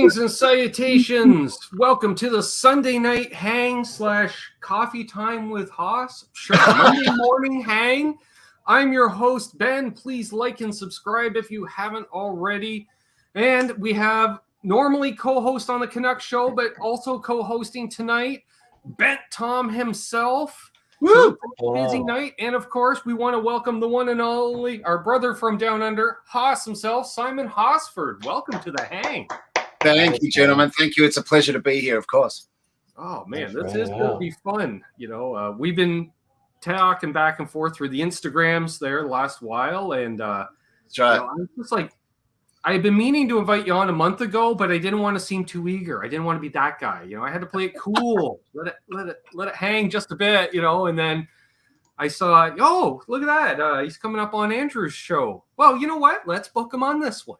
Greetings and salutations. Welcome to the Sunday night hang / coffee time with Haas. Sure, Monday morning hang. I'm your host, Ben. Please like and subscribe if you haven't already. And we have normally co-host on the Canucks show, but also co-hosting tonight, Bent Tom himself. Woo! So busy night. And of course, we want to welcome the one and only, our brother from down under, Haas himself, Simon Hosford. Welcome to the hang. Thank you, gentlemen. Thank you. It's a pleasure to be here, of course. Oh, man, this is going to be fun. You know, we've been talking back and forth through the Instagrams there the last while. And That's right. you know, I'm just like, I've been meaning to invite you on a month ago, but I didn't want to seem too eager. I didn't want to be that guy. You know, I had to play it cool, let it hang just a bit, you know, and then I saw, oh, look at that. He's coming up on Andrew's show. Well, you know what? Let's book him on this one.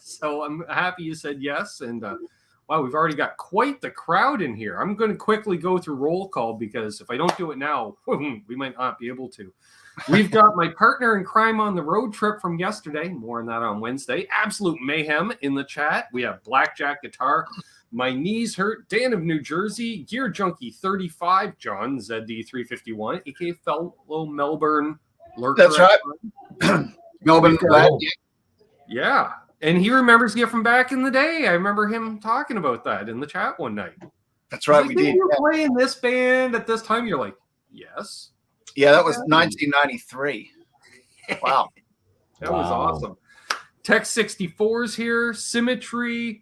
So I'm happy you said yes. And wow, we've already got quite the crowd in here. I'm going to quickly go through roll call because if I don't do it now, we might not be able to. We've got my partner in crime on the road trip from yesterday. More on that on Wednesday. Absolute mayhem in the chat. We have Blackjack Guitar. My knees hurt. Dan of New Jersey. Gear Junkie 35. John ZD351. A.k.a. fellow Melbourne lurker. That's right. Melbourne. Yeah. And he remembers you from back in the day. I remember him talking about that in the chat one night. That's right. We did. You were playing this band at this time. You're like, yes. Yeah, that was 1993. Wow. That was awesome. Tech 64's here. Symmetry.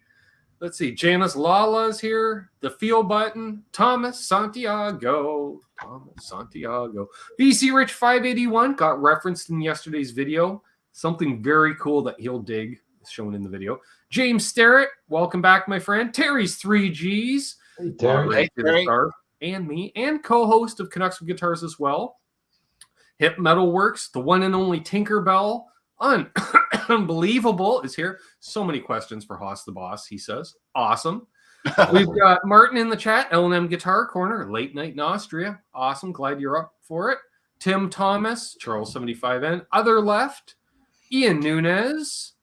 Let's see. Janice Lala's here. The Feel Button. Thomas Santiago. BC Rich 581 got referenced in yesterday's video. Something very cool that he'll dig is shown in the video. James Sterrett. Welcome back, my friend. Terry's 3Gs. Hey, Terry. And me. And co-host of Canucks Guitars as well. Hip Metalworks, the one and only Tinkerbell, unbelievable, is here. So many questions for Haas the Boss, he says. Awesome. We've got Martin in the chat, L&M Guitar Corner, late night in Austria. Awesome, glad you're up for it. Tim Thomas, Charles 75N, other left. Ian Nunez.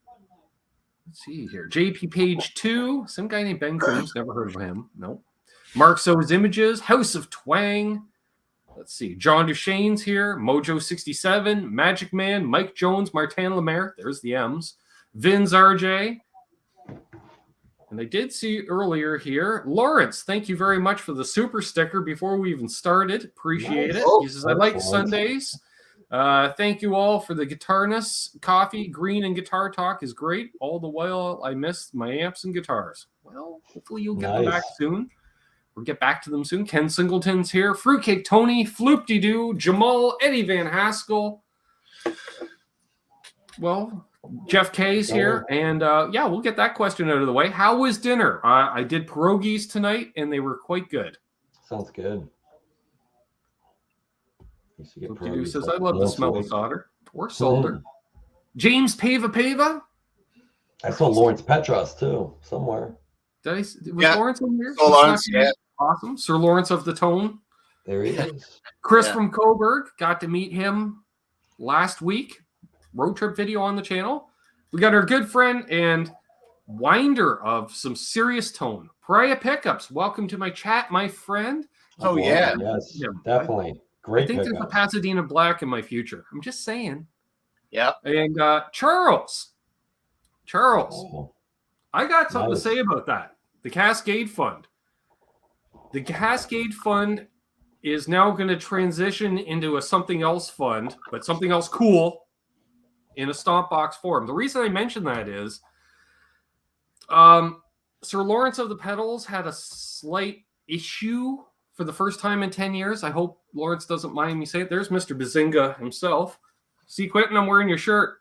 Let's see here. JP Page 2, some guy named Ben Coombs, never heard of him. Nope. Mark So's Images, House of Twang. Let's see. John Duchesne's here. Mojo67. Magic Man. Mike Jones. Martin Lemaire. There's the M's. Vin's RJ. And I did see earlier here. Lawrence, thank you very much for the super sticker before we even started. Appreciate it. He says, I like Sundays. Thank you all for the guitarness. Coffee, green, and guitar talk is great. All the while I missed my amps and guitars. Well, hopefully you'll get them back soon. We'll get back to them soon. Ken Singleton's here. Fruitcake Tony, Floop-de-Doo, Jamal, Eddie Van Haskell. Well, Jeff K's here. And yeah, we'll get that question out of the way. How was dinner? I did pierogies tonight, and they were quite good. Sounds good. Floop-de-Doo says, I love the smell of solder. Or solder. James Pava. I saw Lawrence Petros, too, somewhere. Was Lawrence in here? Lawrence, yeah. Awesome. Sir Lawrence of the Tone. There he is. Chris from Coburg. Got to meet him last week. Road trip video on the channel. We got our good friend and winder of some serious tone. Pariah Pickups. Welcome to my chat, my friend. Oh, yeah. Yes, definitely. Great I think there's a Pasadena Black in my future. I'm just saying. Yeah. And Charles. I got something to say about that. The Cascade Fund. The Cascade Fund is now going to transition into a something else fund, but something else cool in a stomp box form. The reason I mention that is Sir Lawrence of the Pedals had a slight issue for the first time in 10 years. I hope Lawrence doesn't mind me saying it. There's Mr. Bazinga himself. See, Quentin, I'm wearing your shirt.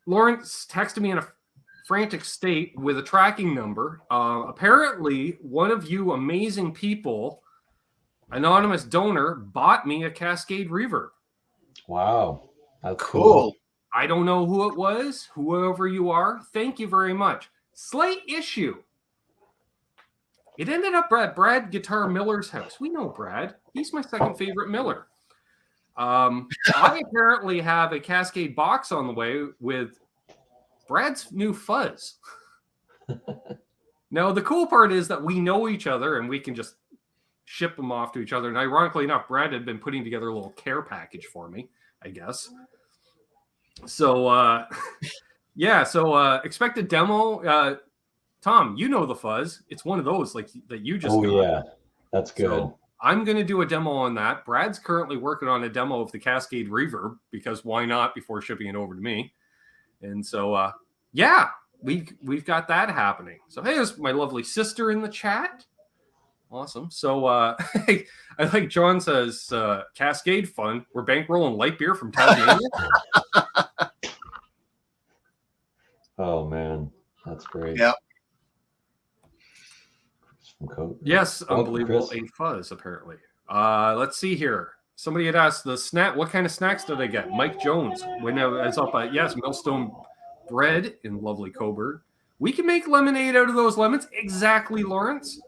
Lawrence texted me in a frantic state with a tracking number. Apparently, one of you amazing people, anonymous donor, bought me a Cascade Reverb. Wow. That's cool. I don't know who it was, whoever you are. Thank you very much. Slight issue. It ended up at Brad Guitar Miller's house. We know Brad. He's my second favorite Miller. I apparently have a Cascade box on the way with Brad's new fuzz. Now, the cool part is that we know each other and we can just ship them off to each other. And ironically enough, Brad had been putting together a little care package for me, I guess. So, yeah, so expect a demo. Tom, you know the fuzz. It's one of those like that you just got. Yeah, that's good. So I'm going to do a demo on that. Brad's currently working on a demo of the Cascade Reverb because why not before shipping it over to me? And so, yeah, we've got that happening. So hey, there's my lovely sister in the chat. Awesome. So I like John says, Cascade fun. We're bankrolling light beer from Tasmania. Oh man, that's great. Yeah. Yes, unbelievable. A fuzz, apparently. Let's see here. Somebody had asked the snack. What kind of snacks did I get? Mike Jones. When I was up at Millstone bread in lovely Coburg. We can make lemonade out of those lemons. Exactly, Lawrence.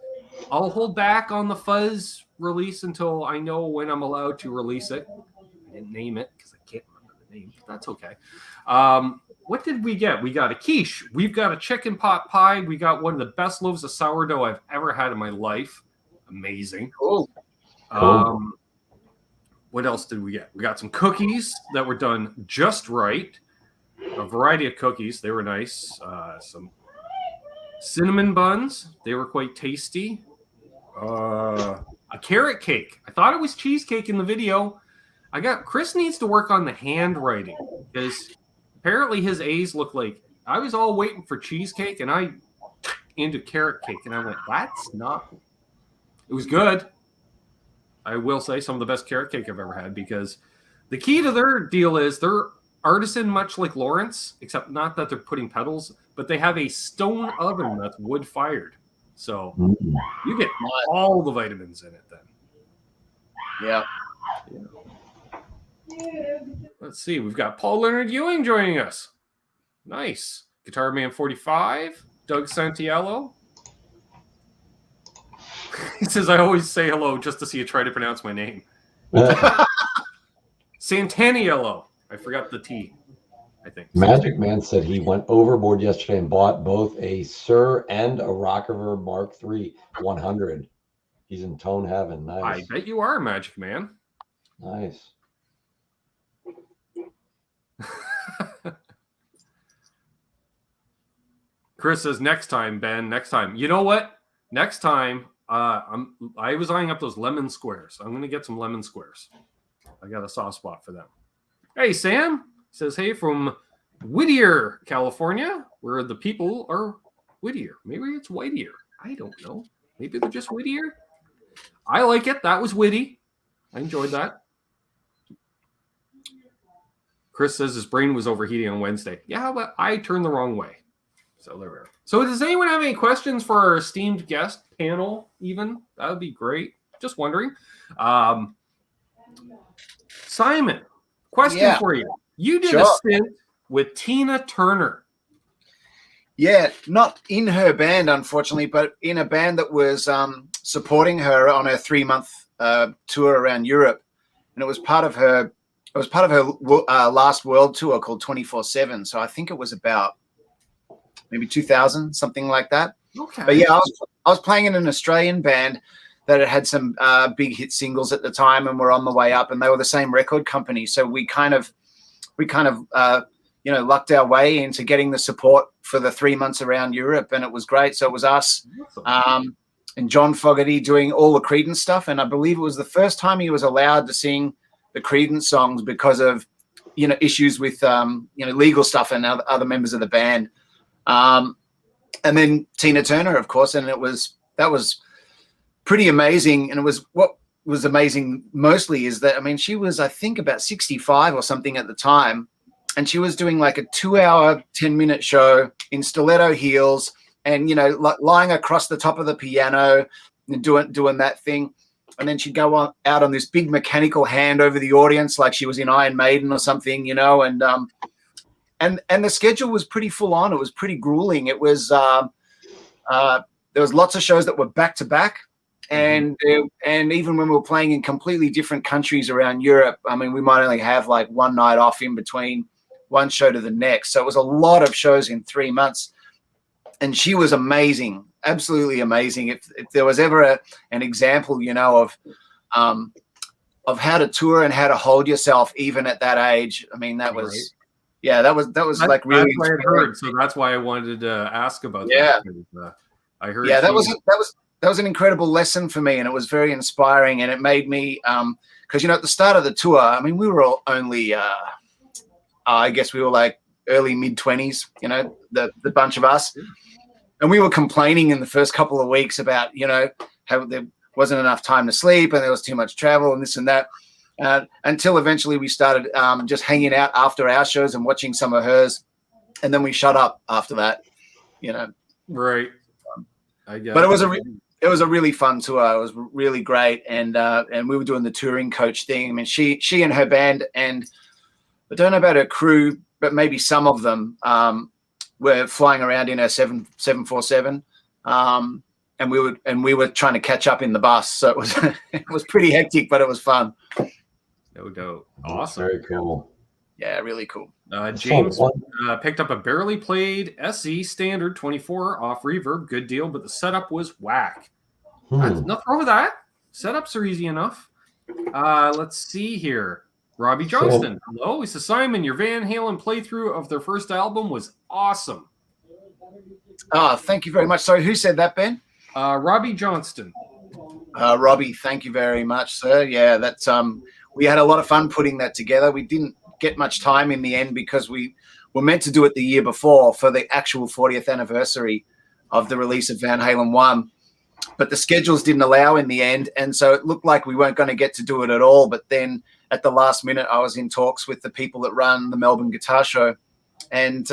I'll hold back on the fuzz release until I know when I'm allowed to release it. I didn't name it because I can't remember the name, but that's okay. What did we get? We got a quiche. We've got a chicken pot pie. We got one of the best loaves of sourdough I've ever had in my life. Amazing. Cool. What else did we get? We got some cookies that were done just right. A variety of cookies. They were nice. Some cinnamon buns. They were quite tasty. A carrot cake. I thought it was cheesecake in the video. Chris needs to work on the handwriting because apparently his A's look like I was all waiting for cheesecake and I into carrot cake and I went, that's not. It was good. I will say some of the best carrot cake I've ever had because the key to their deal is they're artisan, much like Lawrence, except not that they're putting pedals, but they have a stone oven that's wood fired. So you get all the vitamins in it then. Yeah. Let's see. We've got Paul Leonard Ewing joining us. Nice. Guitar Man 45. Doug Santiello. He says, I always say hello just to see you try to pronounce my name. Santaniello. I forgot the T, I think. Magic Man said he went overboard yesterday and bought both a Sir and a Rockever Mark III 100. He's in tone heaven. Nice. I bet you are, Magic Man. Nice. Chris says, next time, Ben, next time. You know what? Next time, I was eyeing up those lemon squares. I'm going to get some lemon squares. I got a soft spot for them. Hey, Sam says, hey, from Whittier, California, where the people are Whittier. Maybe it's Whittier. I don't know. Maybe they're just Whittier. I like it. That was witty. I enjoyed that. Chris says his brain was overheating on Wednesday. Yeah, but I turned the wrong way. So there we are. So does anyone have any questions for our esteemed guest panel even? That would be great. Just wondering. Simon, question for you. You did a stint with Tina Turner. Yeah, not in her band, unfortunately, but in a band that was supporting her on her 3-month tour around Europe. And it was part of her last world tour called 24/7. So I think it was about maybe 2000, something like that. Okay. But yeah, I was playing in an Australian band that had some big hit singles at the time and were on the way up, and they were the same record company. So we kind of lucked our way into getting the support for the 3 months around Europe, and it was great. So it was us and John Fogerty doing all the Creedence stuff, and I believe it was the first time he was allowed to sing the Creedence songs because of issues with legal stuff and other members of the band. And then Tina Turner, of course, and that was pretty amazing. And it was what was amazing mostly is that, I mean, she was, I think, about 65 or something at the time, and she was doing like a 2-hour, 10-minute show in stiletto heels and, lying across the top of the piano and doing that thing. And then she'd go out on this big mechanical hand over the audience like she was in Iron Maiden or something, and the schedule was pretty full on. It was pretty grueling. It was there was lots of shows that were back to back, and even when we were playing in completely different countries around Europe, I mean, we might only have like one night off in between one show to the next. So it was a lot of shows in 3 months. And she was amazing, absolutely amazing. If there was ever an example, you know, of how to tour and how to hold yourself even at that age, I mean, that was, Right. yeah, that was like really. That's what I heard, so that's why I wanted to ask about Yeah. that. I heard. Yeah, that was an incredible lesson for me, and it was very inspiring, and it made me, because, you know, at the start of the tour, I mean, we were all only, I guess we were like early mid-20s, you know, the bunch of us. And we were complaining in the first couple of weeks about, you know, how there wasn't enough time to sleep and there was too much travel and this and that, until eventually we started just hanging out after our shows and watching some of hers. And then we shut up after that, you know. Right. I guess. But it was a really fun tour. It was really great. And we were doing the touring coach thing. I mean, she and her band, and I don't know about her crew, but maybe some of them, were flying around in a 747, and we were trying to catch up in the bus. So it was pretty hectic, but it was fun. No doubt. Awesome. Very cool. Yeah, really cool. James picked up a barely played SE Standard 24 off Reverb. Good deal, but the setup was whack. Nothing wrong with that. Setups are easy enough. Let's see here. Robbie Johnston. Hello. He says, Simon, your Van Halen playthrough of their first album was awesome. Oh, thank you very much. Sorry, who said that, Ben? Robbie Johnston. Robbie, thank you very much, sir. Yeah, that's we had a lot of fun putting that together. We didn't get much time in the end because we were meant to do it the year before for the actual 40th anniversary of the release of Van Halen 1. But the schedules didn't allow in the end, and so it looked like we weren't going to get to do it at all. But then at the last minute, I was in talks with the people that run the Melbourne Guitar Show, and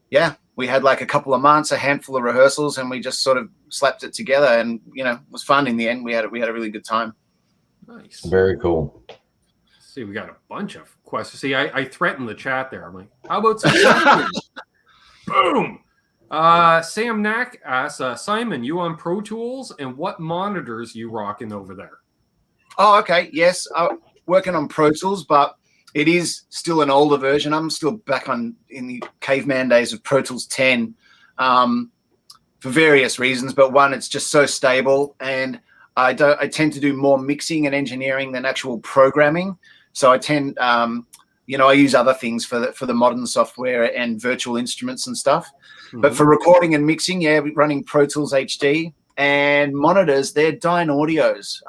yeah, we had like a couple of months, a handful of rehearsals, and we just sort of slapped it together, and you know, it was fun in the end. We had a really good time. Nice, very cool. Let's see, we got a bunch of questions. See, I threatened the chat there. I'm like, how about some questions? Boom. Sam Knack asks, Simon, you on Pro Tools, and what monitors you rocking over there? Oh, okay. Yes, working on Pro Tools, but it is still an older version. I'm still back in the caveman days of Pro Tools 10 for various reasons. But one, it's just so stable, and I tend to do more mixing and engineering than actual programming. So I tend, you know, I use other things for the modern software and virtual instruments and stuff. Mm-hmm. But for recording and mixing, yeah, we're running Pro Tools HD, and monitors, they're Dynaudios,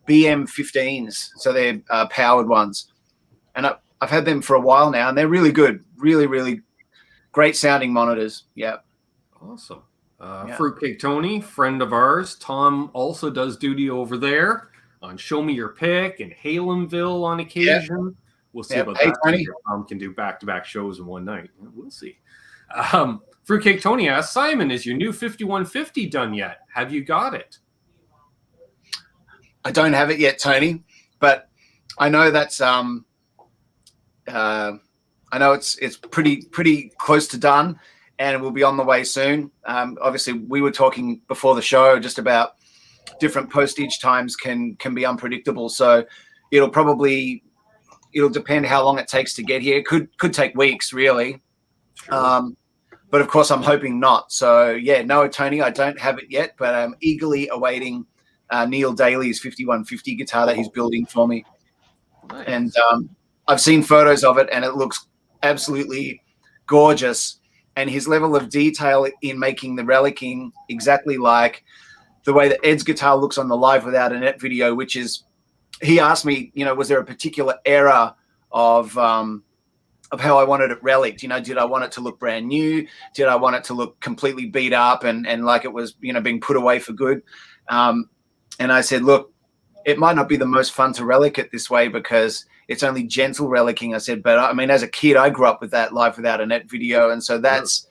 BM15s, so they're powered ones. And I've had them for a while now, and they're really good, really, really great sounding monitors. Yeah. Awesome. Fruitcake Tony, friend of ours. Tom also does duty over there on Show Me Your Pick and Halenville on occasion. Yeah. We'll see about that. Tony. Tom can do back-to-back shows in one night. We'll see. Fruitcake Tony asks, Simon, is your new 5150 done yet? Have you got it? I don't have it yet, Tony, but I know that's I know it's pretty close to done, and it will be on the way soon. Obviously, we were talking before the show just about different postage times can be unpredictable, so it'll depend how long it takes to get here. It could take weeks, really. Sure. But of course, I'm hoping not. So yeah, no, Tony, I don't have it yet, but I'm eagerly awaiting Neil Daly's 5150 guitar that he's building for me. Nice. And I've seen photos of it, and it looks absolutely gorgeous. And his level of detail in making the relicking exactly like the way that Ed's guitar looks on the Live Without a Net video, which is, he asked me, you know, was there a particular era of how I wanted it relicked? You know, did I want it to look brand new? Did I want it to look completely beat up and like it was, you know, being put away for good? And I said, look, it might not be the most fun to relic it this way because it's only gentle relicking. I said, but I mean, as a kid, I grew up with that Live Without a Net video. And so that's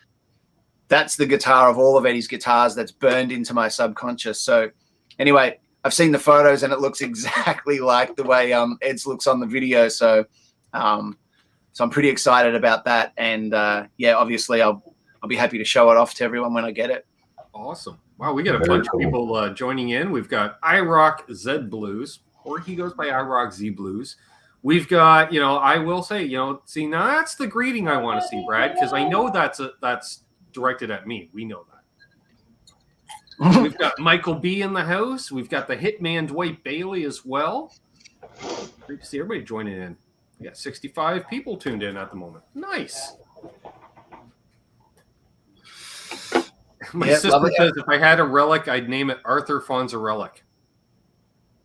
the guitar of all of Eddie's guitars that's burned into my subconscious. So anyway, I've seen the photos and it looks exactly like the way Ed's looks on the video. So so I'm pretty excited about that. And yeah, obviously I'll be happy to show it off to everyone when I get it. Awesome. Wow, we got a bunch of people joining in. We've got iRock Z Blues, or he goes by iRock Z Blues. We've got, I will say, see, now that's the greeting I want to see, Brad, because I know that's directed at me. We know that. We've got Michael B in the house. We've got the hitman Dwight Bailey as well. Great to see everybody joining in. We got 65 people tuned in at the moment. Nice. My sister says if I had a relic, I'd name it Arthur Fonza Relic.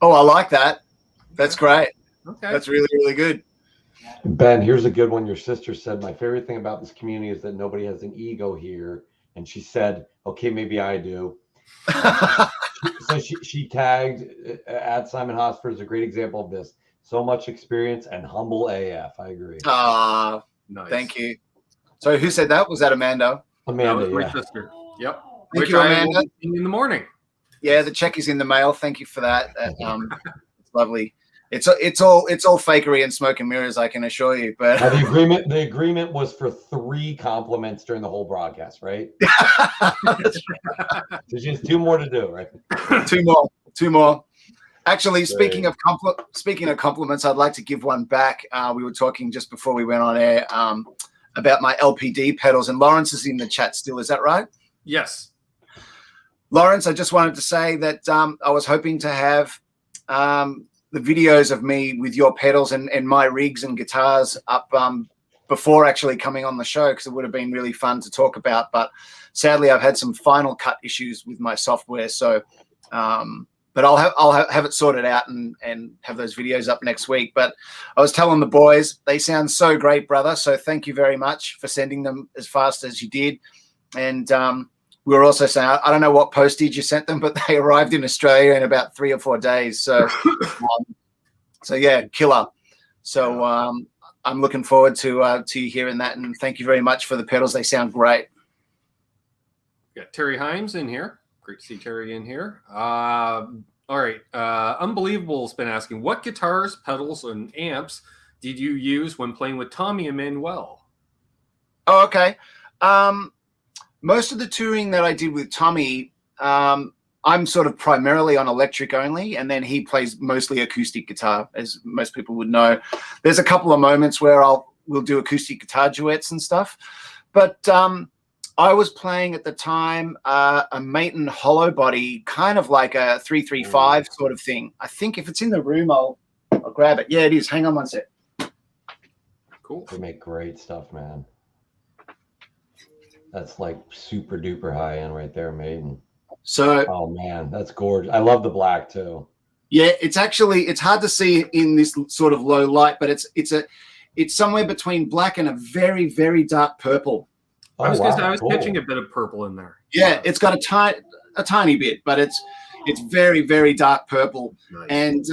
Oh, I like that. That's great. Okay. That's really, really good. Ben, here's a good one. Your sister said, my favorite thing about this community is that nobody has an ego here. And she said, okay, maybe I do. So she tagged at Simon Hosford is a great example of this. So much experience and humble AF. I agree. Nice. Thank you. So who said that? Was that Amanda? That was my sister. Yep. Thank you, Amanda. In the morning. Yeah, the check is in the mail. Thank you for that. It's lovely. It's all fakery and smoke and mirrors, I can assure you. But the agreement was for 3 compliments during the whole broadcast, right? There's just 2 more to do, right? 2 more. Actually, speaking of compliments, I'd like to give one back. We were talking just before we went on air about my LPD pedals, and Lawrence is in the chat still. Is that right? Yes. Lawrence, I just wanted to say that I was hoping to have the videos of me with your pedals and my rigs and guitars up before actually coming on the show, because it would have been really fun to talk about. But sadly, I've had some Final Cut issues with my software, so but I'll have it sorted out and have those videos up next week. But I was telling the boys, they sound so great, brother. So thank you very much for sending them as fast as you did. And we were also saying, I don't know what postage you sent them, but they arrived in Australia in about 3 or 4 days. So, so yeah, killer. So I'm looking forward to you hearing that. And thank you very much for the pedals. They sound great. Got Terry Himes in here. Great to see Terry in here. All right. Unbelievable's been asking, what guitars, pedals, and amps did you use when playing with Tommy Emmanuel? Oh, okay. Most of the touring that I did with Tommy, I'm sort of primarily on electric only, and then he plays mostly acoustic guitar, as most people would know. There's a couple of moments where we'll do acoustic guitar duets and stuff, but I was playing at the time a Maton hollow body, kind of like a 335 sort of thing. I think if it's in the room, I'll grab it. Yeah, it is. Hang on one sec. Cool. They make great stuff, man. That's like super duper high end right there, Maiden. So, oh man, that's gorgeous. I love the black too. Yeah, it's hard to see in this sort of low light, but it's somewhere between black and a very, very dark purple. I was catching a bit of purple in there. Yeah, it's got a tiny bit, but it's very, very dark purple. Nice.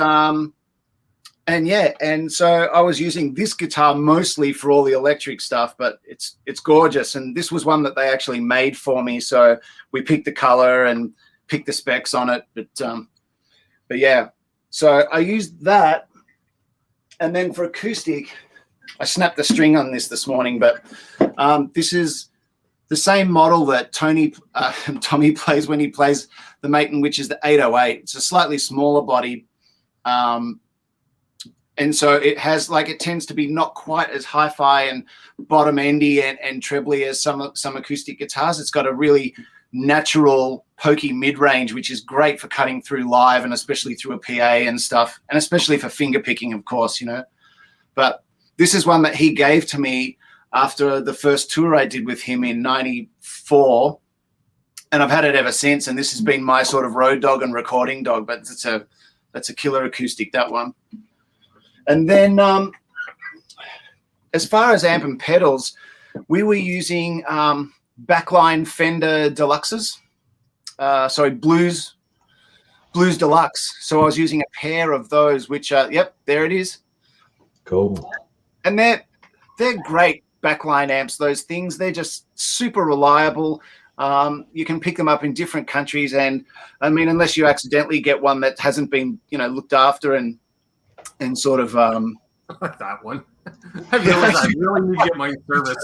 And so I was using this guitar mostly for all the electric stuff, but it's gorgeous. And this was one that they actually made for me, so we picked the color and picked the specs on it. But yeah, so I used that, and then for acoustic, I snapped the string on this morning. But this is the same model that Tommy plays when he plays the Maton, which is the 808. It's a slightly smaller body. And so it has, it tends to be not quite as hi-fi and bottom-endy and trebly as some acoustic guitars. It's got a really natural, pokey mid-range, which is great for cutting through live and especially through a PA and stuff, and especially for finger picking, of course, But this is one that he gave to me after the first tour I did with him in '94, and I've had it ever since. And this has been my sort of road dog and recording dog, but that's a killer acoustic, that one. And then as far as amp and pedals, we were using backline Fender Deluxes. Blues Deluxe. So I was using a pair of those, which yep, there it is. Cool. And they're great backline amps, those things. They're just super reliable. You can pick them up in different countries, and I mean, unless you accidentally get one that hasn't been, looked after and sort of that one. I realize I really need to get my service.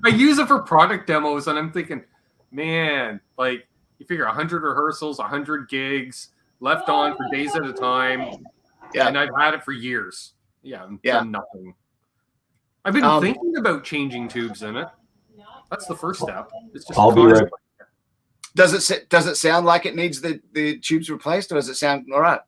I use it for product demos, and I'm thinking, man, you figure 100 rehearsals, 100 gigs left on for days at a time. Yeah. And I've had it for years. Yeah, Yeah. done nothing. I've been thinking about changing tubes in it. That's the first step. It's just I'll be right. Does it sound like it needs the tubes replaced, or does it sound all right?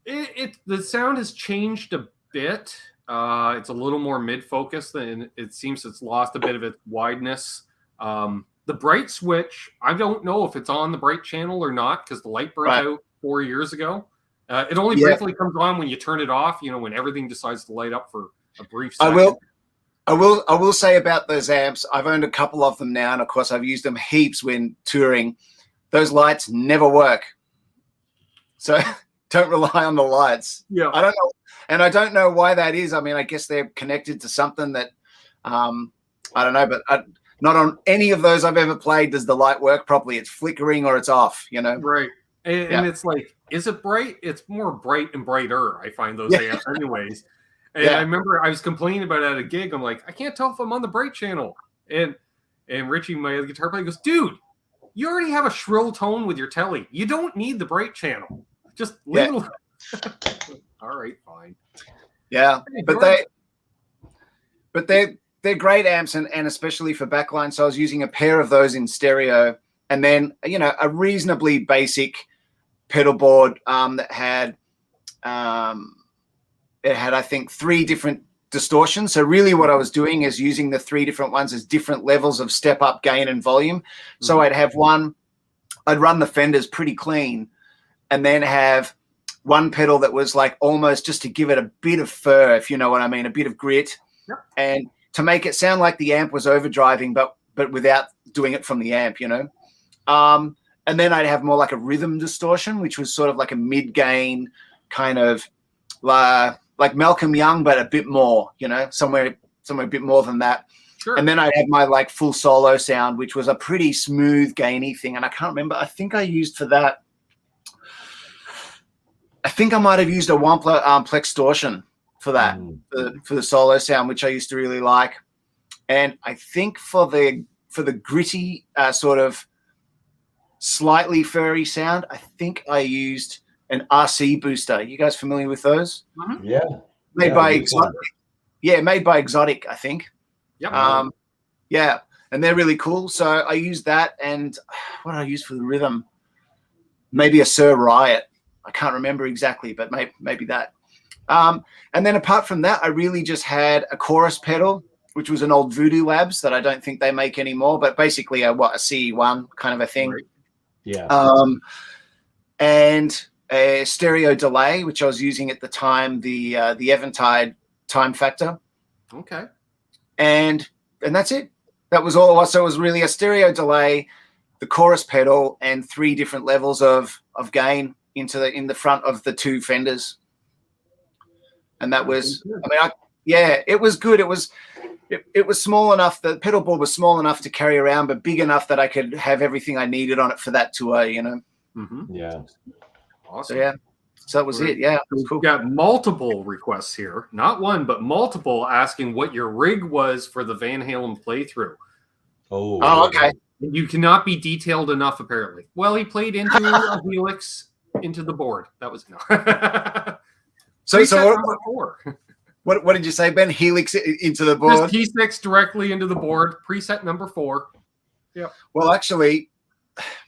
The sound has changed a bit. It's a little more mid-focused, and it seems it's lost a bit of its wideness. The bright switch, I don't know if it's on the bright channel or not, because the light burnt out 4 years ago. It only briefly comes on when you turn it off, when everything decides to light up for a brief second. I will say about those amps, I've owned a couple of them now, and of course I've used them heaps when touring. Those lights never work. So don't rely on the lights. Yeah. I don't know. And I don't know why that is. I mean, I guess they're connected to something that, I don't know, but not on any of those I've ever played does the light work properly. It's flickering or it's off, Right. And it's like, is it bright? It's more bright and brighter, I find those amps anyways. And I remember I was complaining about it at a gig. I'm like, I can't tell if I'm on the bright channel. And Richie, my guitar player, goes, dude, you already have a shrill tone with your telly. You don't need the bright channel. Just leave it alone. All right, fine. Yeah, but they're great amps, and especially for backline. So I was using a pair of those in stereo, and then a reasonably basic pedal board that had I think 3 different distortions. So really what I was doing is using the 3 different ones as different levels of step up, gain, and volume. So I'd have I'd run the Fenders pretty clean, and then have one pedal that was like almost just to give it a bit of fur, if you know what I mean, a bit of grit, and to make it sound like the amp was overdriving, but without doing it from the amp, and then I'd have more like a rhythm distortion, which was sort of like a mid-gain kind of like Malcolm Young, but a bit more, somewhere a bit more than that. Sure. And then I had my like full solo sound, which was a pretty smooth, gainy thing. And I can't remember. I think I used for that. I think I might have used a Wampler Plextortion for that, for the solo sound, which I used to really like. And I think for the gritty sort of slightly furry sound, I think I used an RC booster. You guys familiar with those? Yeah. Made by Exotic. Yeah, made by Exotic, I think. Yep. Yeah, and they're really cool. So I used that, and what did I use for the rhythm? Maybe a Sir Riot. I can't remember exactly, but maybe that. And then apart from that, I really just had a chorus pedal, which was an old Voodoo Labs that I don't think they make anymore, but basically a CE1 kind of a thing. Right. Yeah. And a stereo delay, which I was using at the time, the Eventide Time Factor. Okay. And that's it. That was all. So it was really a stereo delay, the chorus pedal, and 3 different levels of gain in the front of the 2 Fenders. And that was, it was good. It was small enough. The pedal board was small enough to carry around, but big enough that I could have everything I needed on it for that tour, Mm-hmm. Yeah. Awesome. So that was it. Yeah. It was cool. We've got multiple requests here, not one, but multiple, asking what your rig was for the Van Halen playthrough. Oh, okay. You cannot be detailed enough, apparently. Well, he played into a Helix into the board. That was no. So number 4. What did you say, Ben? Helix into the board? Just T6 directly into the board. Preset number 4. Yeah. Well, actually,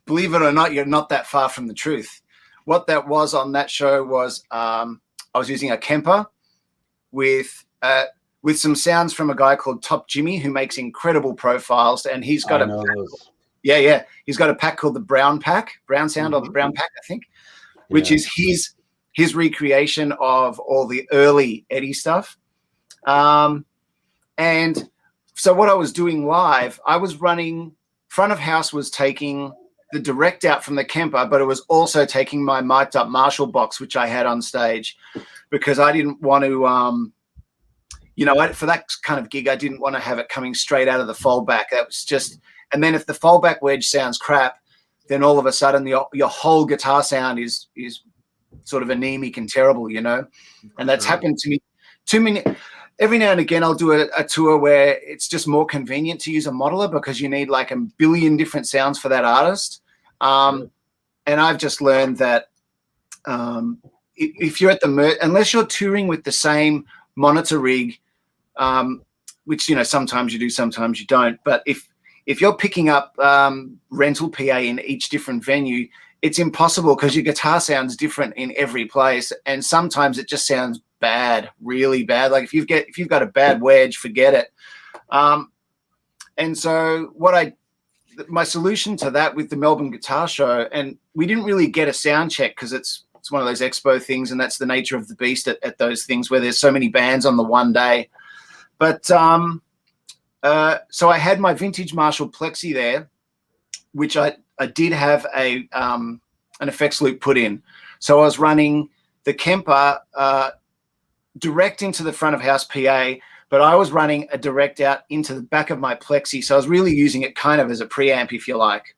believe it or not, you're not that far from the truth. What that was on that show was I was using a Kemper with some sounds from a guy called Top Jimmy, who makes incredible profiles, and he's got he's got a pack called the Brown Sound, or the Brown Pack, I think, which is his recreation of all the early Eddie stuff. And so what I was doing live, I was running, front of house was taking the direct out from the Kemper, but it was also taking my mic'd up Marshall box, which I had on stage, because I didn't want to, for that kind of gig, I didn't want to have it coming straight out of the foldback. That was just, and then if the foldback wedge sounds crap, then all of a sudden your whole guitar sound is sort of anemic and terrible, and that's happened to me every now and again. I'll do a tour where it's just more convenient to use a modeler because you need like a billion different sounds for that artist. And I've just learned that if you're at unless you're touring with the same monitor rig, which, you know, sometimes you do, sometimes you don't. But if you're picking up rental PA in each different venue, it's impossible because your guitar sounds different in every place, and sometimes it just sounds bad, really bad. Like if you've got a bad wedge, forget it. And so my solution to that with the Melbourne Guitar Show, and we didn't really get a sound check because it's one of those expo things, and that's the nature of the beast at those things where there's so many bands on the one day. But so I had my vintage Marshall Plexi there, which I did have an effects loop put in. So I was running the Kemper direct into the front of house PA, but I was running a direct out into the back of my Plexi. So I was really using it kind of as a preamp, if you like,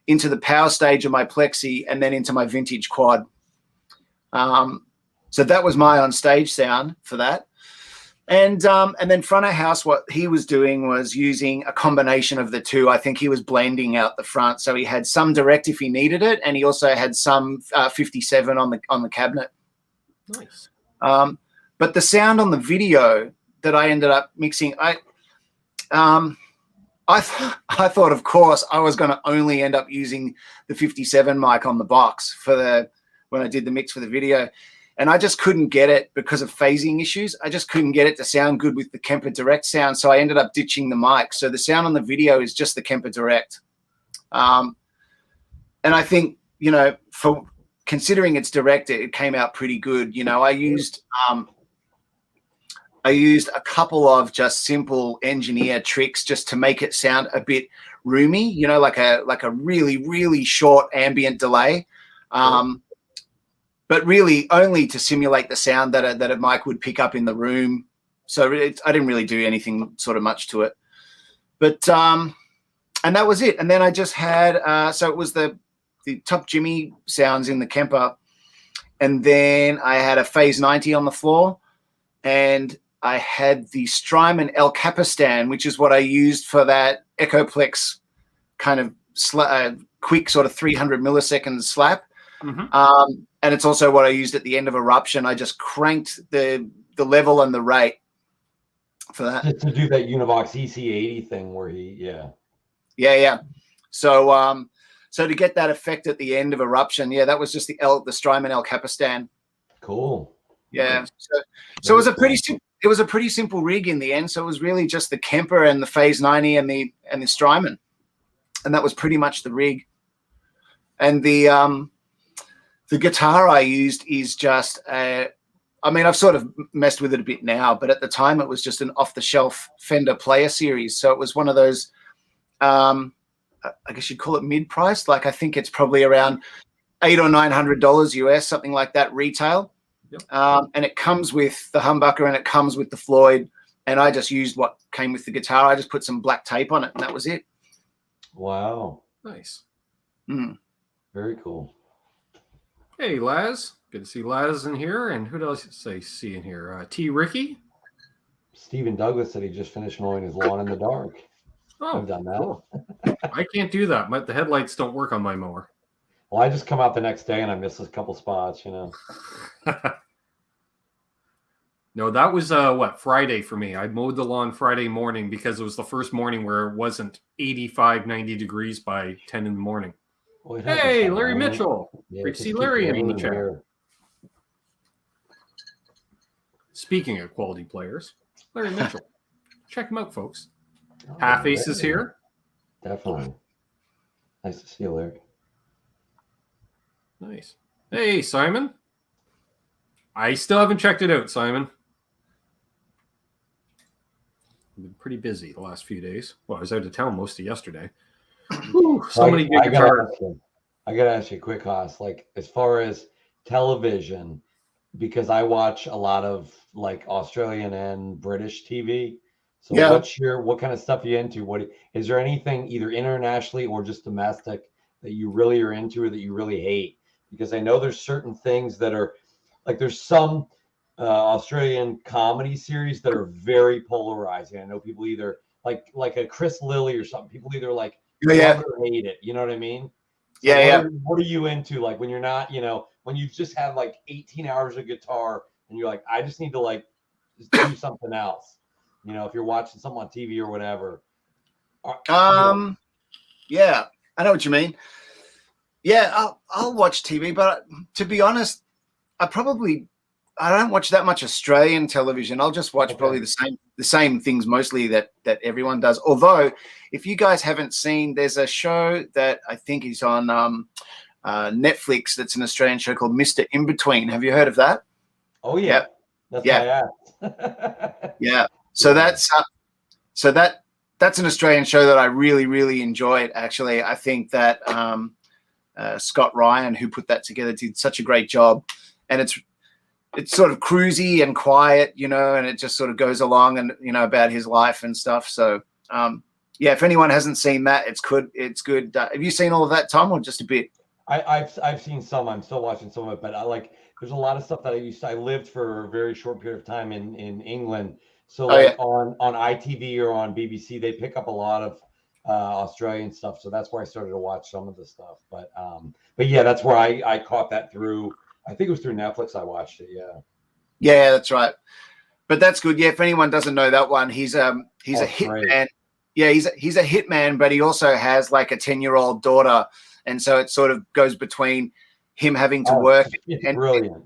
into the power stage of my Plexi and then into my vintage quad. So that was my on stage sound for that. And then front of house, what he was doing was using a combination of the two. I think he was blending out the front. So he had some direct if he needed it, and he also had some 57 on the cabinet. Nice. But the sound on the video that I ended up mixing, I thought, of course, I was going to only end up using the 57 mic on the box when I did the mix for the video. And I just couldn't get it because of phasing issues. I just couldn't get it to sound good with the Kemper Direct sound. So I ended up ditching the mic. So the sound on the video is just the Kemper Direct. And I think, you know, for considering it's direct, it came out pretty good. You know, I used a couple of just simple engineer tricks just to make it sound a bit roomy, you know, like a really, really short ambient delay. But really only to simulate the sound that a mic would pick up in the room. So I didn't really do anything sort of much to it. But and that was it. And then I just had so it was the Top Jimmy sounds in the Kemper, and then I had a Phase 90 on the floor, and I had the Strymon El Capistan, which is what I used for that Echoplex kind of quick sort of 300 milliseconds slap. Mm-hmm. And it's also what I used at the end of Eruption. I just cranked the level and the rate for that. Just to do that Univox EC80 thing where Yeah. So so to get that effect at the end of Eruption, that was just the Strymon El Capistan. Cool. Yeah. So it was a pretty simple rig in the end. So it was really just the Kemper and the Phase 90 and the Strymon, and that was pretty much the rig. And the guitar I used is just I've sort of messed with it a bit now, but at the time it was just an off-the-shelf Fender Player Series. So it was one of those, I guess you'd call it mid-priced. Like I think it's probably around $800 or $900 US, something like that retail. Yep. And it comes with the humbucker and it comes with the Floyd. And I just used what came with the guitar. I just put some black tape on it, and that was it. Wow. Nice. Very cool. Hey, Laz. Good to see Laz in here. And who else I see in here? T. Ricky. Stephen Douglas said he just finished mowing his lawn in the dark. Oh, I've done that. Cool. I can't do that. The headlights don't work on my mower. Well, I just come out the next day and I miss a couple spots, you know. No, that was Friday for me. I mowed the lawn Friday morning because it was the first morning where it wasn't 85, 90 degrees by 10 in the morning. Well, hey, Larry Mitchell. Great to see Larry in the chat. Speaking of quality players, Larry Mitchell. Check him out, folks. Half Ace is here. Definitely. Nice to see you, Larry. Nice. Hey, Simon. I still haven't checked it out, Simon. I've been pretty busy the last few days. Well, I was out of town most of yesterday. Whew, many good guitars. I got to ask you a quick, Haas. Like, as far as television, because I watch a lot of like Australian and British TV. So what kind of stuff are you into? Is there anything either internationally or just domestic that you really are into or that you really hate? Because I know there's certain things that are like, there's some Australian comedy series that are very polarizing. I know people either like a Chris Lilly or something. People either like love or hate it. You know what I mean? So what are you into? Like when you're not, when you just have like 18 hours of guitar and you're like, I just need to like just do something else. You know, if you're watching something on TV or whatever. Yeah, I know what you mean. Yeah, I'll watch TV, but to be honest, I don't watch that much Australian television. I'll just watch probably the same things mostly that everyone does. Although, if you guys haven't seen, there's a show that I think is on Netflix. That's an Australian show called Mr. In Between. Have you heard of that? Oh yeah, that's why I asked. Yeah. So that's an Australian show that I really, really enjoyed. Actually, I think that Scott Ryan, who put that together, did such a great job. And it's sort of cruisy and quiet, you know, and it just sort of goes along and, you know, about his life and stuff. So, yeah, if anyone hasn't seen that, it's good. It's good. Have you seen all of that, Tom, or just a bit? I've seen some. I'm still watching some of it, but there's a lot of stuff that I lived for a very short period of time in England. So on ITV or on BBC, they pick up a lot of Australian stuff. So that's where I started to watch some of the stuff. But yeah, that's where I caught that through. I think it was through Netflix. I watched it. Yeah, that's right. But that's good. Yeah, if anyone doesn't know that one, he's a hitman. Yeah, he's a hitman, but he also has like a 10-year-old daughter, and so it sort of goes between him having to work. It's brilliant.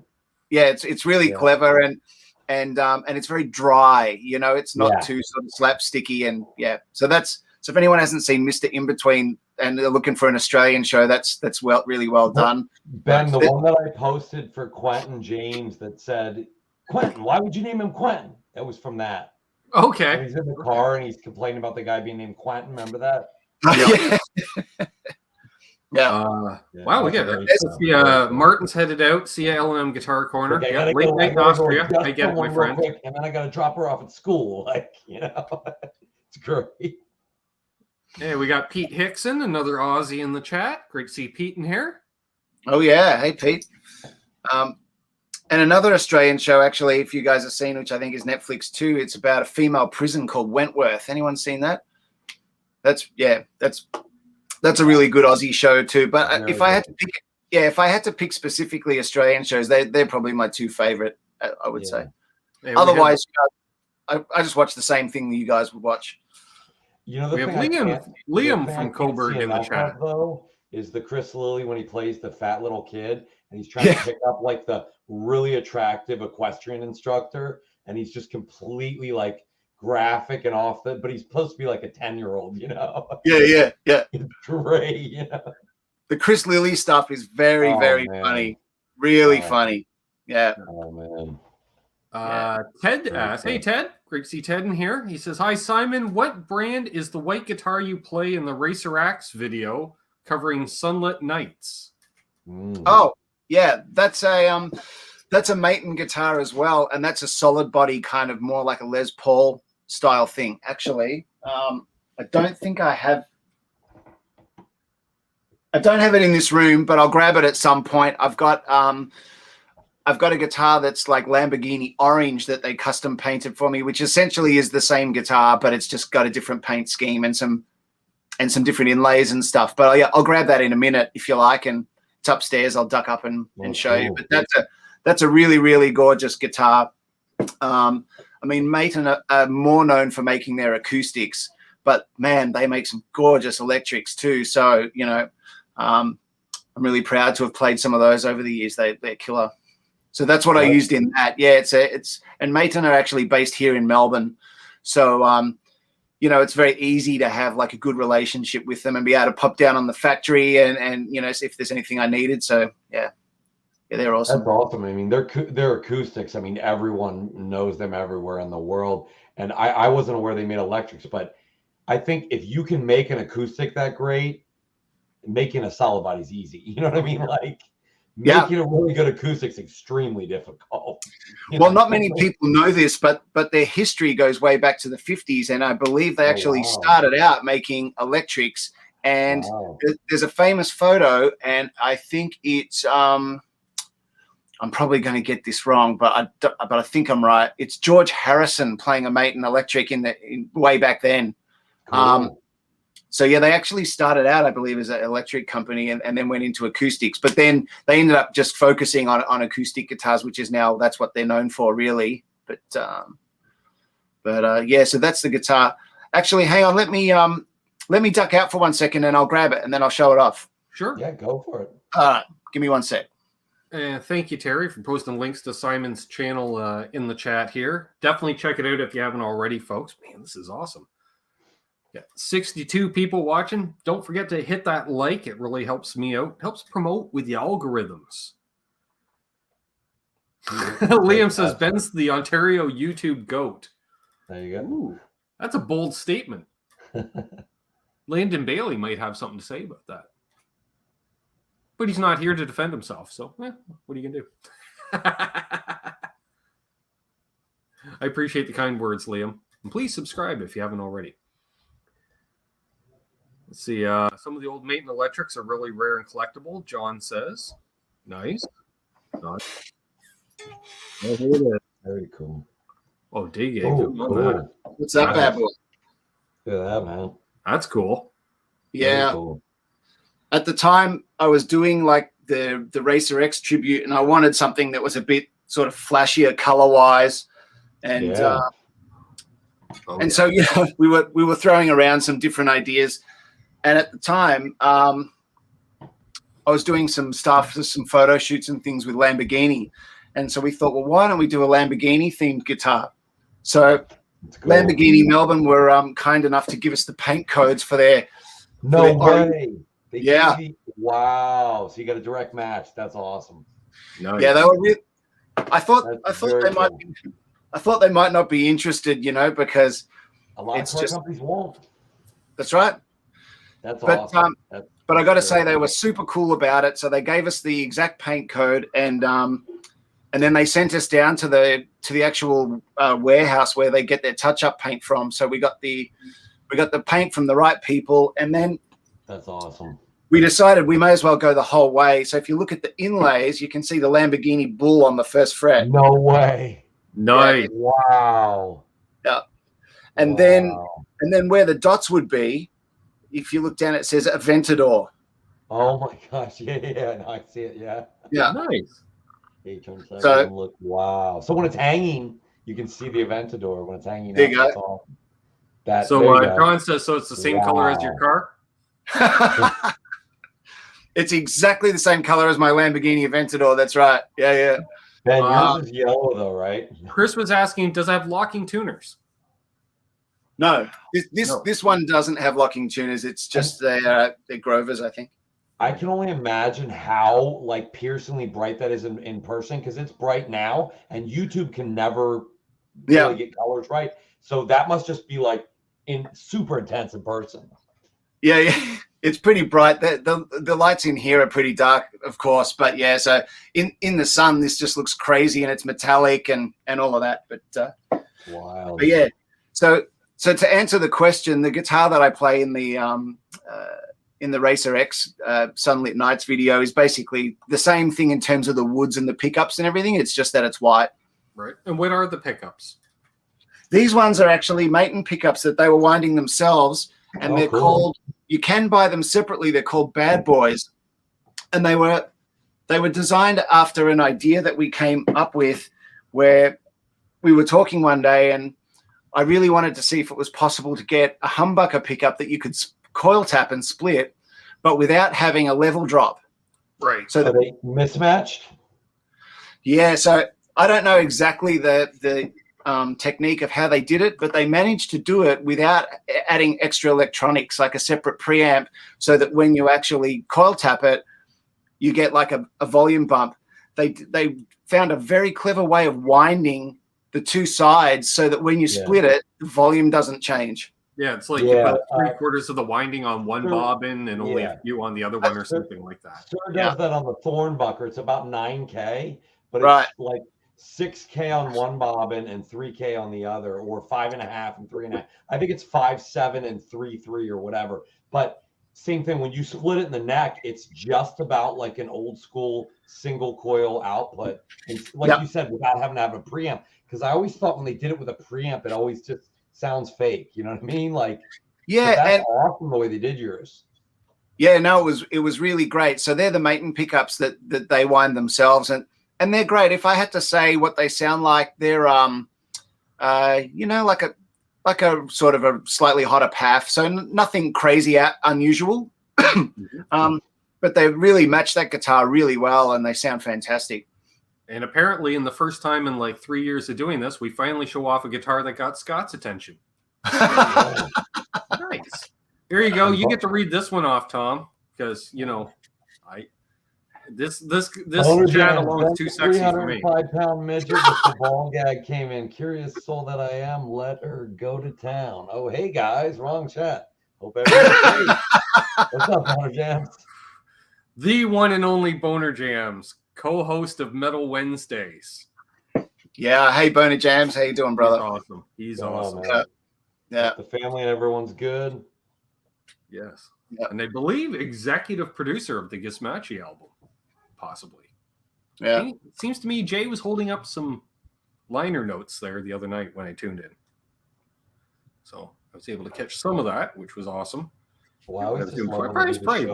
It's really clever and it's very dry. You know, it's not too sort of slapsticky and So if anyone hasn't seen Mr. In Between and they're looking for an Australian show, that's really well done. Ben, the one that I posted for Quentin James that said, Quentin, why would you name him Quentin? That was from that. Okay. And he's in the car and he's complaining about the guy being named Quentin. Remember that? Wow, we get it. Martin's headed out. See you, L&M Guitar Corner. Okay, late night in Austria. I get it, my friend. Quick, and then I got to drop her off at school. Like, you know, it's great. Hey, we got Pete Hickson, another Aussie in the chat. Great to see Pete in here. Oh, yeah. Hey, Pete. And another Australian show, actually, if you guys have seen, which I think is Netflix too, it's about a female prison called Wentworth. Anyone seen that? That's a really good Aussie show too. But if I had to pick specifically Australian shows, they're probably my two favorite, I would say. Hey, otherwise, I just watch the same thing that you guys would watch. You know, we have Liam from Coburg in the chat. Though, is the Chris Lilly when he plays the fat little kid and he's trying to pick up like the really attractive equestrian instructor, and he's just completely like graphic and off but he's supposed to be like a 10-year-old, you know? Yeah. It's great, you know. The Chris Lilly stuff is very funny. Really funny. Yeah. Oh man. Ted asks, hey Ted, great to see Ted in here. He says, hi Simon, what brand is the white guitar you play in the Racer Axe video covering sunlit nights? Oh yeah, that's a Maton guitar as well, and that's a solid body, kind of more like a Les Paul style thing. Actually, I don't have it in this room, but I'll grab it at some point. I've got a guitar that's like Lamborghini orange that they custom painted for me, which essentially is the same guitar, but it's just got a different paint scheme and some different inlays and stuff. But I'll grab that in a minute if you like, and it's upstairs. I'll duck up and show you. But that's a really, really gorgeous guitar. I mean, Maton are more known for making their acoustics, but man, they make some gorgeous electrics too. So, you know, I'm really proud to have played some of those over the years. They're killer. So that's what I used in that. Yeah, and Maton are actually based here in Melbourne. So, you know, it's very easy to have like a good relationship with them and be able to pop down on the factory and you know, see if there's anything I needed. So yeah, they're awesome. That's awesome. I mean, their acoustics. I mean, everyone knows them everywhere in the world. And I wasn't aware they made electrics, but I think if you can make an acoustic that great, making a solid body is easy. You know what I mean? Like making a really good acoustic is extremely difficult. Well, not many people know this, but their history goes way back to the 50s, and I believe they actually started out making electrics. And there's a famous photo, and I think it's I'm probably going to get this wrong, but I think I'm right. It's George Harrison playing a Maton electric in way back then. Cool. So yeah, they actually started out, I believe, as an electric company and then went into acoustics. But then they ended up just focusing on acoustic guitars, which is now that's what they're known for, really. But yeah, so that's the guitar. Actually, hang on, let me duck out for 1 second and I'll grab it and then I'll show it off. Sure. Yeah, go for it. Give me 1 sec. Thank you, Terry, for posting links to Simon's channel in the chat here. Definitely check it out if you haven't already, folks. Man, this is awesome. Yeah, 62 people watching. Don't forget to hit that like. It really helps me out. Helps promote with the algorithms. Liam says Ben's the Ontario YouTube goat. There you go. Ooh, that's a bold statement. Landon Bailey might have something to say about that. But he's not here to defend himself, so what are you going to do? I appreciate the kind words, Liam. And please subscribe if you haven't already. Let's see. Some of the old Maiden Electrics are really rare and collectible, John says. Nice. Nice. Oh, here it is. Very cool. Oh, dig it. Oh, cool. What's that bad boy? Look at that, man. That's cool. Yeah. Cool. At the time, I was doing like the Racer X tribute, and I wanted something that was a bit sort of flashier color-wise, and Yeah. So we were throwing around some different ideas, and at the time, I was doing some stuff, some photo shoots and things with Lamborghini, and so we thought, well, why don't we do a Lamborghini themed guitar? So Cool. Lamborghini Melbourne were kind enough to give us the paint codes for their No way. Yeah. Wow. So you got a direct match. That's awesome. Nice. Yeah, they were really, I thought very they might cool. I thought they might not be interested, because A lot of it's car just companies won't. that's right. That's But awesome. but I got to very say they cool. were super cool about it. So they gave us the exact paint code, and then they sent us down to the actual warehouse where they get their touch-up paint from. So we got the paint from the right people, and then That's awesome. we decided we may as well go the whole way. So if you look at the inlays, you can see the Lamborghini bull on the first fret. No way. Nice. Wow. Yeah. And then where the dots would be, if you look down, it says Aventador. Oh my gosh. Yeah. No, I see it. Yeah. Yeah. Nice. So- Look. Wow. So when it's hanging, you can see the Aventador when it's hanging. There you up. go. That's awesome. So there you go. John says, so it's the same color as your car? It's exactly the same color as my Lamborghini Aventador. That's right. Yeah. Ben, Wow. yours is yellow though, right? Chris was asking, does it have locking tuners? No, No. this one doesn't have locking tuners. It's just their Grovers, I think. I can only imagine how like piercingly bright that is in person, because it's bright now and YouTube can never really get colors right. So that must just be like in super intense in person. Yeah. It's pretty bright. The lights in here are pretty dark, of course, but yeah. So in the sun, this just looks crazy, and it's metallic and all of that. But Wild. but yeah. So to answer the question, the guitar that I play in the Racer X Sunlit Nights video is basically the same thing in terms of the woods and the pickups and everything. It's just that it's white. Right. And what are the pickups? These ones are actually Maiden pickups that they were winding themselves, and they're cool. called. You can buy them separately. They're called Bad Boys, and they were designed after an idea that we came up with, where we were talking one day, and I really wanted to see if it was possible to get a humbucker pickup that you could coil tap and split, but without having a level drop. Right. So Are they mismatched? yeah, so I don't know exactly the technique of how they did it, but they managed to do it without adding extra electronics, like a separate preamp, so that when you actually coil tap it, you get like a volume bump. They found a very clever way of winding the two sides so that when you split it, the volume doesn't change. Yeah, it's like you put 3/4 of the winding on one bobbin and only a few on the other one or something like that. Sure does that on the Thornbucker. It's about 9K, but Right. it's like 6K on one bobbin and 3K on the other, or 5.5 and 3.5. I think it's 5.7 and 3.3 or whatever. But same thing, when you split it in the neck, it's just about like an old school single coil output. And like you said, without having to have a preamp. Because I always thought when they did it with a preamp, it always just sounds fake. You know what I mean? Like Yeah, But that's and awesome the way they did yours. yeah, no, it was really great. So they're the Maton pickups that they wind themselves, and they're great. If I had to say what they sound like, they're like a sort of a slightly hotter path. So nothing crazy unusual. But they really match that guitar really well, and they sound fantastic. And apparently, in the first time in like 3 years of doing this, we finally show off a guitar that got Scott's attention. Nice. Here you go. You get to read this one off, Tom, because this chat alone is too sexy for me. 305-pound midget with the ball gag came in. Curious soul that I am. Let her go to town. Oh, hey guys, wrong chat. Hope everyone's great. What's up, Boner Jams? The one and only Boner Jams, co-host of Metal Wednesdays. Yeah. Hey, Boner Jams. How you doing, brother? He's awesome. Yeah. The family and everyone's good. Yes. Yeah. And I believe executive producer of the Gismachi album, possibly. Yeah. It seems to me Jay was holding up some liner notes there the other night when I tuned in. So I was able to catch some of that, which was awesome. Wow, probably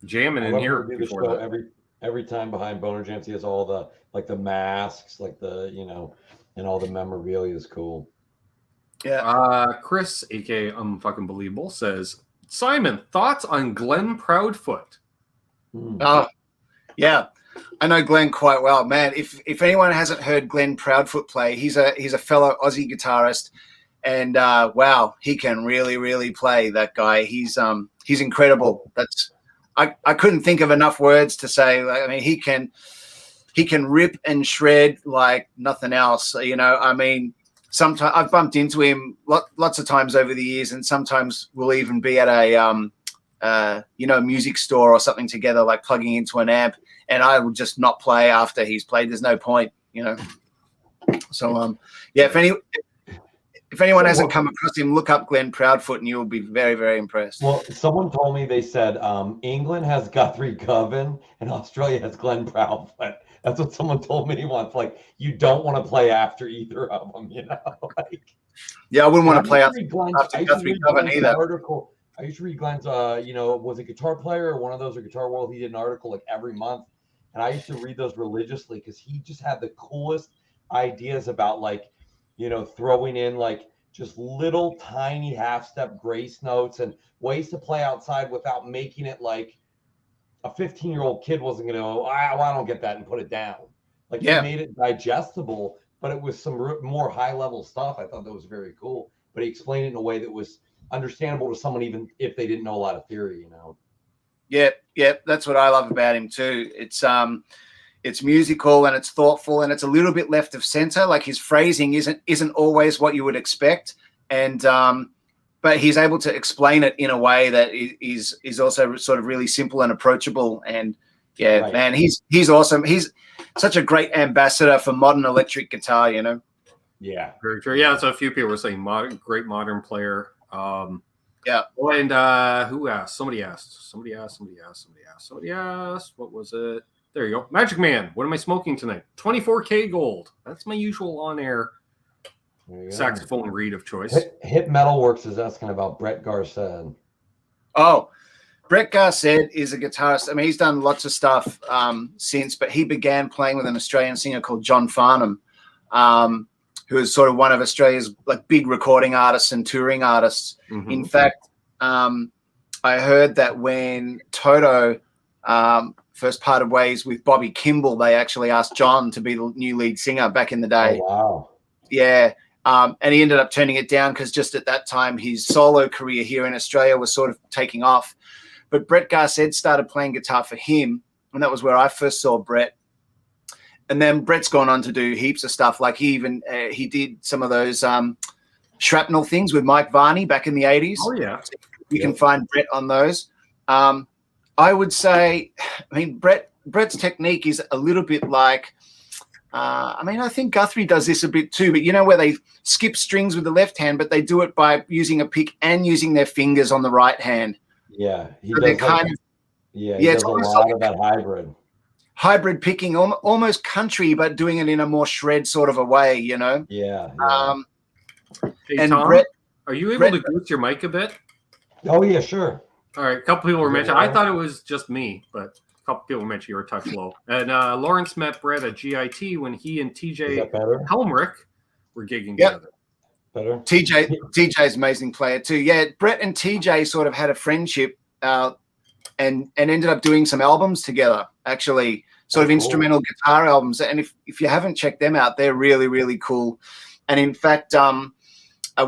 jamming in here before that. Every time behind Boner Jams, he has all the masks, and all the memorabilia is cool. Yeah. Chris, aka Fucking Believable, says, Simon, thoughts on Glenn Proudfoot? Oh, yeah. I know Glenn quite well, man. If anyone hasn't heard Glenn Proudfoot play, he's a fellow Aussie guitarist, and wow, he can really, really play. That guy, he's incredible. I couldn't think of enough words to say. I mean, he can rip and shred like nothing else. I mean, sometimes I've bumped into him lots of times over the years, and sometimes we'll even be at a music store or something together, like plugging into an amp, and I would just not play after he's played. There's no point, So yeah, if anyone hasn't come across him, look up Glenn Proudfoot, and you will be very, very impressed. Well, someone told me, they said England has Guthrie Govan and Australia has Glenn Proudfoot. That's what someone told me once. Like, you don't want to play after either of them, Yeah, I wouldn't want to play after Guthrie Govan either. I used to read Glenn's, was a Guitar Player or one of those, or Guitar World. He did an article like every month, and I used to read those religiously because he just had the coolest ideas about throwing in just little tiny half-step grace notes and ways to play outside without making it like a 15-year-old kid wasn't going to go, I don't get that, and put it down. He made it digestible, but it was some more high-level stuff. I thought that was very cool. But he explained it in a way that was understandable to someone even if they didn't know a lot of theory, Yeah, that's what I love about him too. It's musical and it's thoughtful and it's a little bit left of center. Like, his phrasing isn't always what you would expect, and but he's able to explain it in a way that is also sort of really simple and approachable. And right. Man, he's awesome. He's such a great ambassador for modern electric guitar. Yeah, very true. Yeah, so a few people were saying great modern player. Yeah. Oh, and who asked? Somebody asked. What was it? There you go. Magic Man, what am I smoking tonight? 24K Gold. That's my usual on-air saxophone read of choice. Hit Metalworks is asking about Brett Garced. Oh, Brett Garced is a guitarist. I mean, he's done lots of stuff since, but he began playing with an Australian singer called John Farnham, who is sort of one of Australia's big recording artists and touring artists. Mm-hmm. In fact, I heard that when Toto first parted ways with Bobby Kimball, they actually asked John to be the new lead singer back in the day. Oh, wow. Yeah. And he ended up turning it down because just at that time, his solo career here in Australia was sort of taking off. But Brett Garced started playing guitar for him, and that was where I first saw Brett. And then Brett's gone on to do heaps of stuff. Like, he did some of those shrapnel things with Mike Varney back in the 80s. Oh, yeah. So you can find Brett on those. I would say, Brett's technique is a little bit like, I think Guthrie does this a bit too, but where they skip strings with the left hand, but they do it by using a pick and using their fingers on the right hand. Yeah. He so does it's a lot of that hybrid picking, almost country, but doing it in a more shred sort of a way, Yeah. Hey, and Tom, Brett, are you able to boost your mic a bit? Oh yeah, sure. All right, a couple people were mentioning. I thought it was just me, but a couple people mentioned you were a touch low. And Lawrence met Brett at GIT when he and TJ Helmrich were gigging together. Better. TJ's amazing player too. Yeah, Brett and TJ sort of had a friendship and ended up doing some albums together, actually, sort of instrumental guitar albums. And if you haven't checked them out, they're really, really cool. And in fact,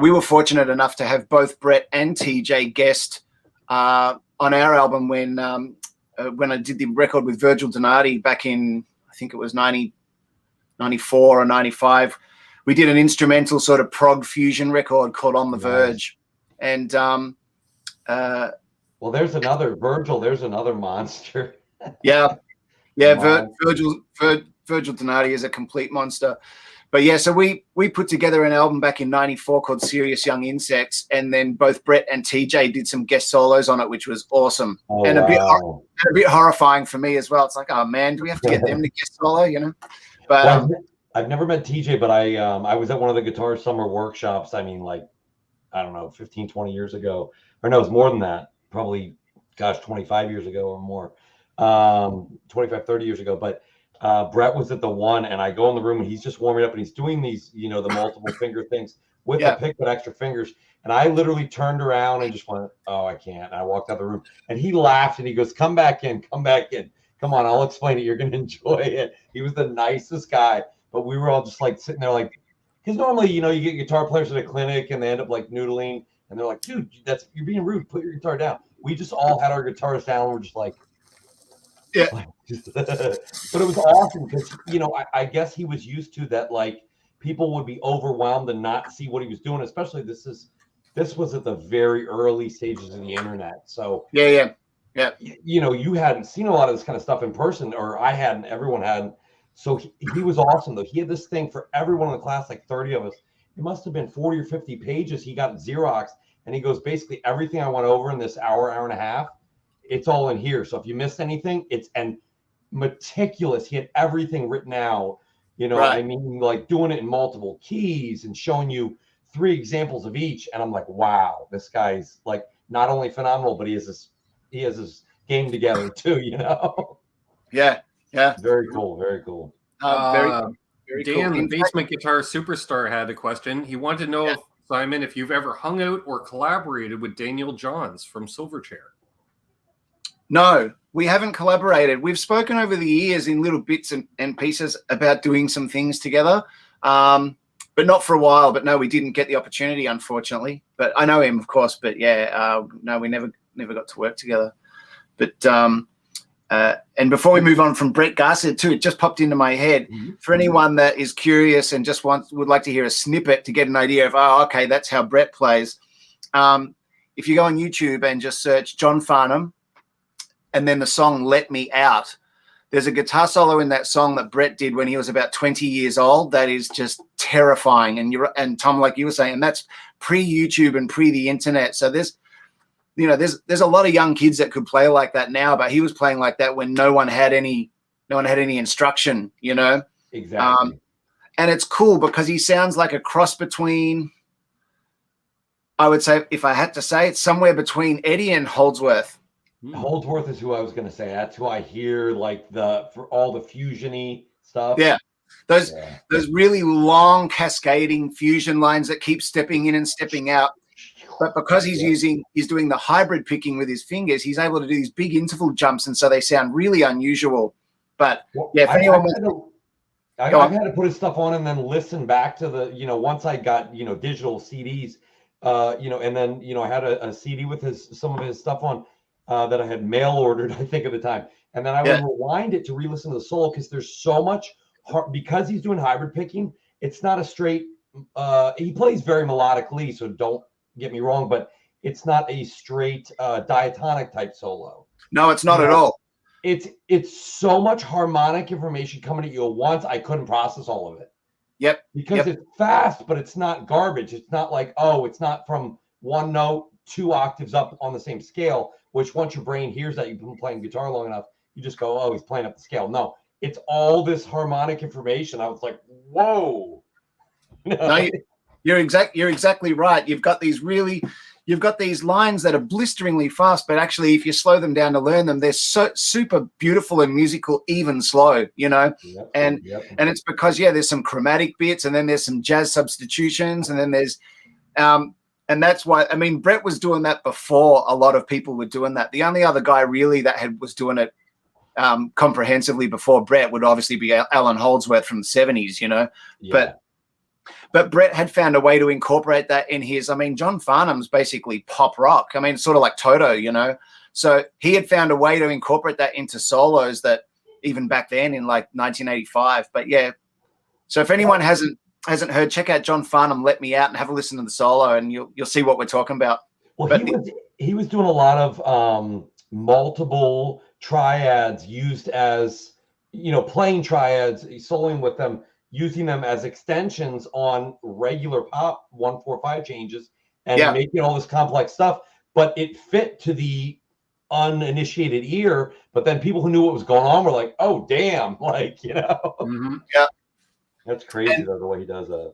we were fortunate enough to have both Brett and TJ guest on our album when I did the record with Virgil Donati back in, I think it was 94 or 95. We did an instrumental sort of prog fusion record called On the Verge. And well, there's another Virgil. There's another monster. Yeah. Virgil Donati is a complete monster. But yeah, so we put together an album back in 94 called Serious Young Insects, and then both Brett and TJ did some guest solos on it, which was awesome. A bit horrifying for me as well. It's like, oh man, do we have to get them to guest solo, you know? But well, I've never met TJ, but I was at one of the Guitar Summer workshops. I mean, like, I don't know, 15, 20 years ago. Or no, it's more than that. Probably, 25 years ago or more. 25, 30 years ago. But Brett was at the one, and I go in the room, and he's just warming up, and he's doing these, the multiple finger things with the pick, but extra fingers. And I literally turned around and just went, oh, I can't. And I walked out of the room, and he laughed, and he goes, come back in. Come on, I'll explain it. You're going to enjoy it. He was the nicest guy. But we were all just like sitting there like, because normally, you get guitar players at a clinic and they end up like noodling, and they're like, dude, you're being rude. Put your guitar down. We just all had our guitars down. And we're just like, yeah. But it was awesome because, I guess he was used to that, like, people would be overwhelmed and not see what he was doing, especially this was at the very early stages of the internet. So yeah. You hadn't seen a lot of this kind of stuff in person, or I hadn't, everyone hadn't. So he was awesome, though. He had this thing for everyone in the class, like 30 of us. It must have been 40 or 50 pages. He got Xerox, and he goes, basically everything I went over in this hour and a half, it's all in here. So if you missed anything, and meticulous. He had everything written out, right. I mean, like doing it in multiple keys and showing you 3 examples of each. And I'm like, wow, this guy's like not only phenomenal, but he has his game together too, Yeah. Very cool. Very cool. Very Dan, cool. the Basement Guitar Superstar, had a question. He wanted to know, Simon, if you've ever hung out or collaborated with Daniel Johns from Silverchair. No, we haven't collaborated. We've spoken over the years in little bits and pieces about doing some things together, but not for a while. But no, we didn't get the opportunity, unfortunately. But I know him, of course. But yeah, no, we never got to work together. But and before we move on from Brett Garcia too, it just popped into my head. For anyone that is curious and just would like to hear a snippet to get an idea of, oh, okay, that's how Brett plays. If you go on YouTube and just search John Farnham and then the song Let Me Out, there's a guitar solo in that song that Brett did when he was about 20 years old that is just terrifying. And Tom, like you were saying, and that's pre-YouTube and pre the internet. So there's a lot of young kids that could play like that now, but he was playing like that when no one had any instruction, Exactly. And it's cool because he sounds like a cross between, I would say, if I had to say, it's somewhere between Eddie and Holdsworth. Holdsworth is who I was going to say. That's who I hear for all the fusion-y stuff. Yeah. Those really long cascading fusion lines that keep stepping in and stepping out. But because he's doing the hybrid picking with his fingers, he's able to do these big interval jumps, and so they sound really unusual. But if anyone I've had to put his stuff on and then listen back to the, once I got, digital CDs, and then, I had a CD with some of his stuff on that I had mail ordered, I think at the time. And then I would rewind it to re-listen to the solo because there's so much because he's doing hybrid picking. It's not a straight, he plays very melodically, so don't get me wrong, but it's not a straight diatonic type solo. No, it's not at all. It's so much harmonic information coming at you at once. I couldn't process all of it. Yep. Because it's fast, but it's not garbage. It's not like, it's not from one note 2 octaves up on the same scale, which once your brain hears that you've been playing guitar long enough, you just go, oh, he's playing up the scale. No, it's all this harmonic information. I was like, whoa. No, you're exactly right. You've got these really, you've got these lines that are blisteringly fast, but actually if you slow them down to learn them, they're so super beautiful and musical, even slow, you know. And it's because there's some chromatic bits, and then there's some jazz substitutions, and then there's and that's why, I mean, Brett was doing that before a lot of people were doing that. The only other guy really that was doing it comprehensively before Brett would obviously be Alan Holdsworth from the 70s, you know. But Brett had found a way to incorporate that in his, I mean, John Farnham's basically pop rock. I mean, sort of like Toto, you know. So he had found a way to incorporate that into solos that even back then in like 1985. But yeah, so if anyone hasn't heard, check out John Farnham, Let Me Out, and have a listen to the solo, and you'll see what we're talking about. Well, he was doing a lot of multiple triads used as, you know, playing triads, soloing with them, using them as extensions on regular pop 1-4-5 changes, and making all this complex stuff. But it fit to the uninitiated ear. But then people who knew what was going on were like, "Oh, damn!" Like, you know. That's crazy, though, the way he does that.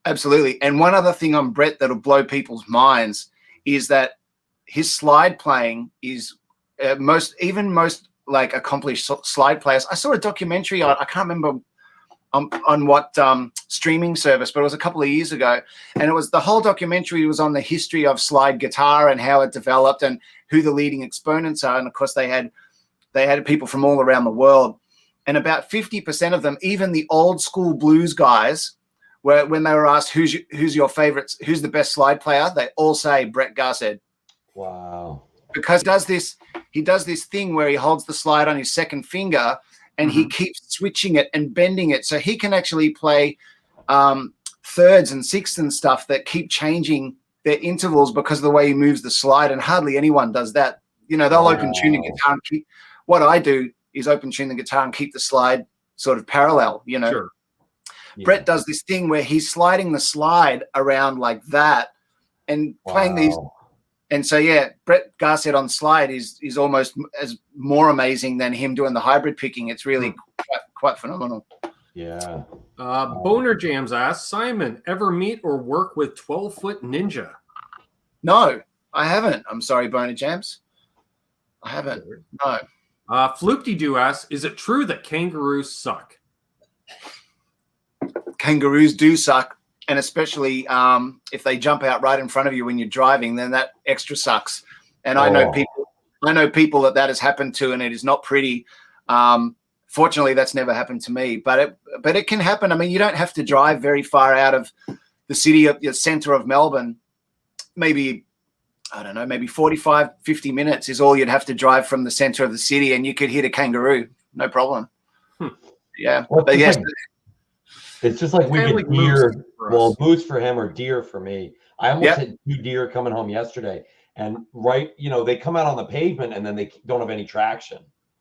Absolutely. And one other thing on Brett that'll blow people's minds is that his slide playing is most like accomplished slide players. I saw a documentary on, I can't remember on what streaming service, but it was a couple of years ago. And it was, the whole documentary was on the history of slide guitar and how it developed and who the leading exponents are. And of course they had people from all around the world. And about 50% of them, even the old school blues guys, when they were asked who's your favorites, who's the best slide player, they all say Brett Garsed. Wow. Because he does this thing where he holds the slide on his second finger and he keeps switching it and bending it, so he can actually play thirds and sixths and stuff that keep changing their intervals because of the way he moves the slide. And hardly anyone does that. You know, they'll open tune the guitar and keep. What I do is open tune the guitar and keep the slide sort of parallel, you know. Sure. Brett does this thing where he's sliding the slide around like that and playing these. And so, Brett Garsed on slide is almost as more amazing than him doing the hybrid picking. It's really quite phenomenal. Yeah. Boner Jams asks, Simon, ever meet or work with 12-foot Ninja? No, I haven't. I'm sorry, Boner Jams. I haven't. No. Floopty-Doo asks, is it true that kangaroos suck? Kangaroos do suck, and especially if they jump out right in front of you when you're driving, then that extra sucks. And I know people that has happened to, and it is not pretty. Fortunately, that's never happened to me, but it can happen. I mean, you don't have to drive very far out of the city, of the center of Melbourne. Maybe, I don't know, maybe 45, 50 minutes is all you'd have to drive from the center of the city, and you could hit a kangaroo, no problem. Yeah, but yes. It's just like we get deer. Well, moose for him or deer for me. I almost hit 2 deer coming home yesterday, and they come out on the pavement and then they don't have any traction.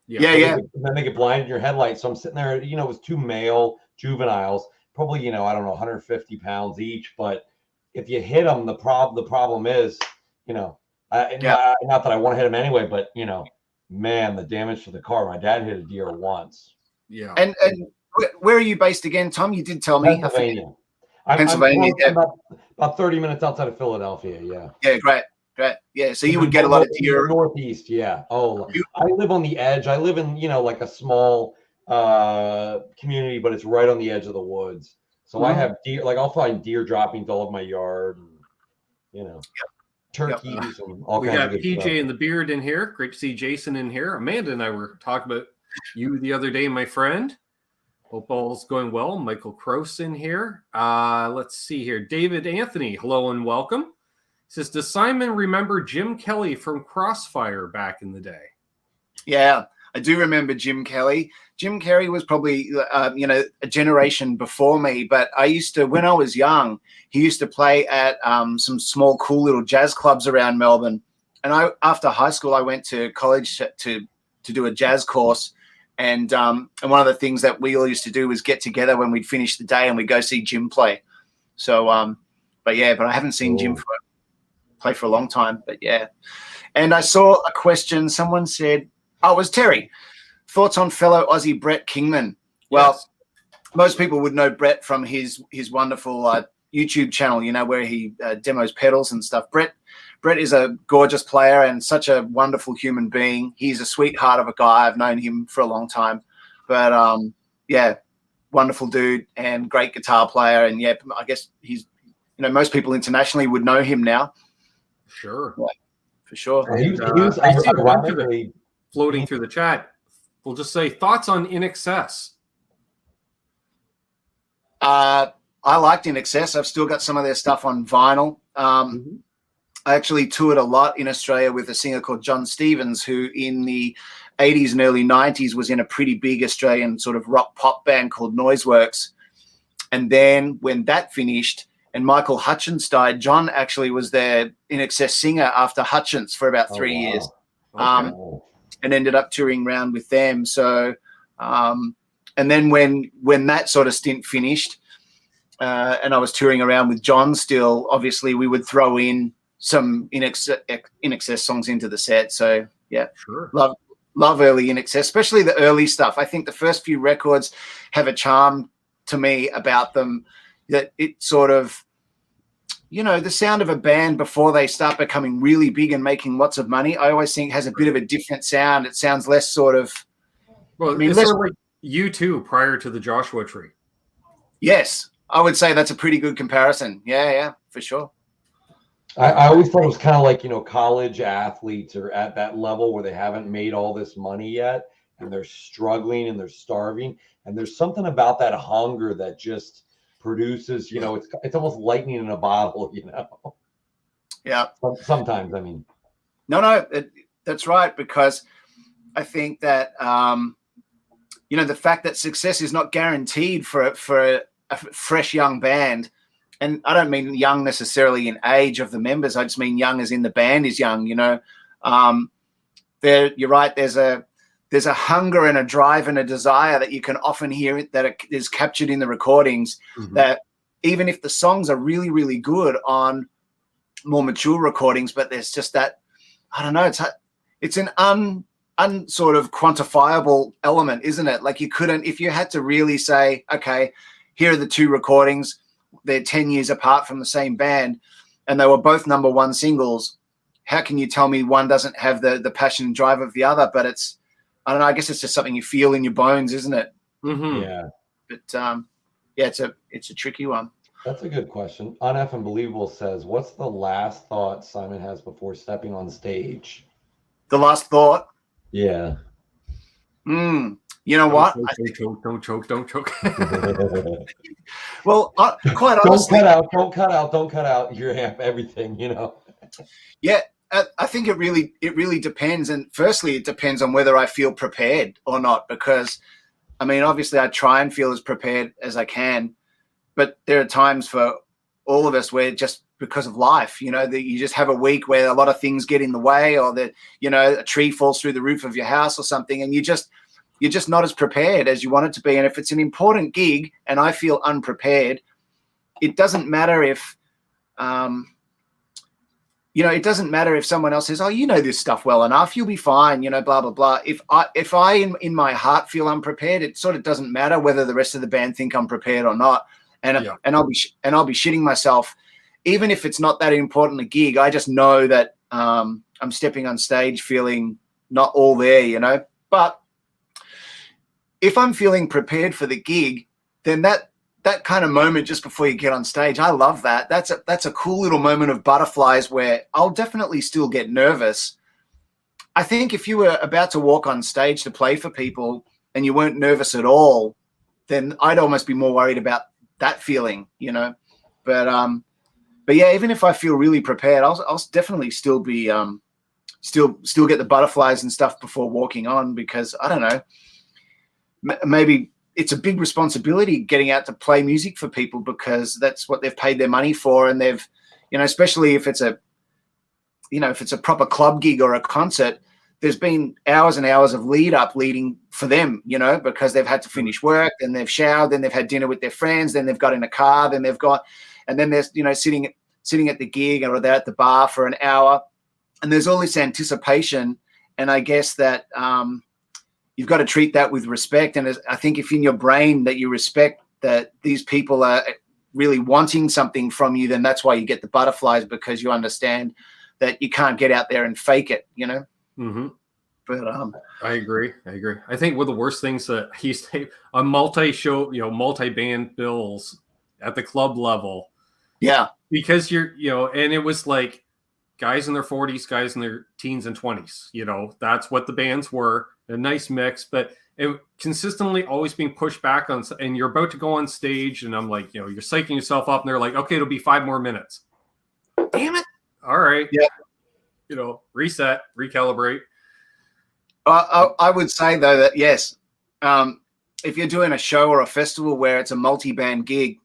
And then they get blinded in your headlights. So I'm sitting there, it was 2 male juveniles, probably, I don't know, 150 pounds each. But if you hit them, the problem is, not that I want to hit them anyway, but man, the damage to the car. My dad hit a deer once. Yeah. And where are you based again, Tom? You did tell me. Pennsylvania. Pennsylvania. I'm about 30 minutes outside of Philadelphia. Yeah. Yeah, great. Yeah, so you would get a lot of deer. Northeast, yeah. Oh, I live on the edge. I live in, like a small community, but it's right on the edge of the woods. So I have deer. Like I'll find deer droppings all over my yard. And, turkeys and all kinds of good PJ stuff. and the Beard in here. Great to see Jason in here. Amanda and I were talking about you the other day, my friend. Hope all's going well. Michael Cross in here. Let's see here. David Anthony, hello and welcome. He says, does Simon remember Jim Kelly from Crossfire back in the day? Yeah, I do remember Jim Kelly. Jim Kelly was probably, a generation before me. But I used to, when I was young, he used to play at some small, cool little jazz clubs around Melbourne. And after high school, I went to college to do a jazz course. And one of the things that we all used to do was get together when we'd finish the day and we'd go see Jim play. So, but I haven't seen Jim play for a long time. But yeah, and I saw a question. Someone said, "Oh, it was Terry. Thoughts on fellow Aussie Brett Kingman?" Well, most people would know Brett from his wonderful YouTube channel, you know, where he demos pedals and stuff. Brett is a gorgeous player and such a wonderful human being. He's a sweetheart of a guy. I've known him for a long time, but yeah, wonderful dude and great guitar player. And yeah, I guess he's, you know, most people internationally would know him now. Sure. Yeah, for sure. He And, was I see a bunch of it ironically floating through the chat. We'll just say thoughts on In Excess. I liked In Excess. I've still got some of their stuff on vinyl. I actually toured a lot in Australia with a singer called John Stevens, who in the 80s and early 90s was in a pretty big Australian sort of rock pop band called Noiseworks. And then when that finished and Michael Hutchence died, John actually was their In Excess singer after Hutchence for about 3 years. Okay. And ended up touring around with them. So, and then when that sort of stint finished, and I was touring around with John still, obviously we would throw in some In Excess songs into the set. So yeah, Sure. Love early In Excess, especially the early stuff. I think the first few records have a charm to me about them that it sort of, you know, the sound of a band before they start becoming really big and making lots of money, I always think has a bit of a different sound. It sounds less sort of, Well, I mean, it's let's- sort of like U2 prior to the Joshua Tree. yes, I would say that's a pretty good comparison. Yeah, for sure. I always thought it was kind of like, you know, college athletes are at that level where they haven't made all this money yet and they're struggling and they're starving. And there's something about that hunger that just produces, you know, it's almost lightning in a bottle, you know. Yeah. Sometimes, I mean. No, that's right, because I think that, you know, the fact that success is not guaranteed for a fresh young band, and I don't mean young necessarily in age of the members, I just mean young as in the band is young, you know. You're right, there's a hunger and a drive and a desire that you can often hear that is captured in the recordings, that even if the songs are really, really good on more mature recordings, but there's just that, I don't know, it's an unsort of quantifiable element, isn't it? Like you couldn't, if you had to really say, okay, here are the two recordings, they're 10 years apart from the same band, and they were both #1 singles, how can you tell me one doesn't have the passion and drive of the other? But it's, I don't know, I guess it's just something you feel in your bones, isn't it? Yeah. But yeah, it's a tricky one. That's a good question. On F Unbelievable says, what's the last thought Simon has before stepping on stage? The last thought. Yeah. You know what? Don't choke. Well, quite honestly, don't cut out your amp, everything, you know. Yeah, I think it really depends. And firstly, it depends on whether I feel prepared or not, because I mean, obviously I try and feel as prepared as I can, but there are times for all of us where just because of life, you know, that you just have a week where a lot of things get in the way, or that, you know, a tree falls through the roof of your house or something, and you're just not as prepared as you want it to be. And if it's an important gig and I feel unprepared, it doesn't matter if, you know, it doesn't matter if someone else says, oh, you know this stuff well enough, you'll be fine, you know, blah, blah, blah. If I in my heart feel unprepared, it sort of doesn't matter whether the rest of the band think I'm prepared or not. And I'll be shitting myself. Even if it's not that important a gig, I just know that I'm stepping on stage feeling not all there, you know. But if I'm feeling prepared for the gig, then that kind of moment just before you get on stage, I love that. That's a cool little moment of butterflies where I'll definitely still get nervous. I think if you were about to walk on stage to play for people and you weren't nervous at all, then I'd almost be more worried about that feeling, you know. But yeah, even if I feel really prepared, I'll definitely still be still get the butterflies and stuff before walking on, because I don't know, maybe it's a big responsibility getting out to play music for people, because that's what they've paid their money for. And they've, you know, especially if it's a proper club gig or a concert, there's been hours and hours of leading for them, you know, because they've had to finish work, then they've showered, then they've had dinner with their friends, then they've got in a car, and then there's, you know, sitting at the gig, or they're at the bar for an hour, and there's all this anticipation. And I guess that, you've got to treat that with respect. And I think if in your brain that you respect that these people are really wanting something from you, then that's why you get the butterflies, because you understand that you can't get out there and fake it, you know. Mm-hmm. But I agree. I think one of the worst things that he say on multi-show, multi-band bills at the club level. Yeah, because and it was like guys in their 40s, guys in their teens and 20s. That's what the bands were. A nice mix, but it consistently always being pushed back on. And you're about to go on stage, and I'm like, you're psyching yourself up, and they're like, okay, it'll be 5 more minutes. Damn it! All right, yeah. Reset, recalibrate. I would say though that yes, if you're doing a show or a festival where it's a multi-band gig,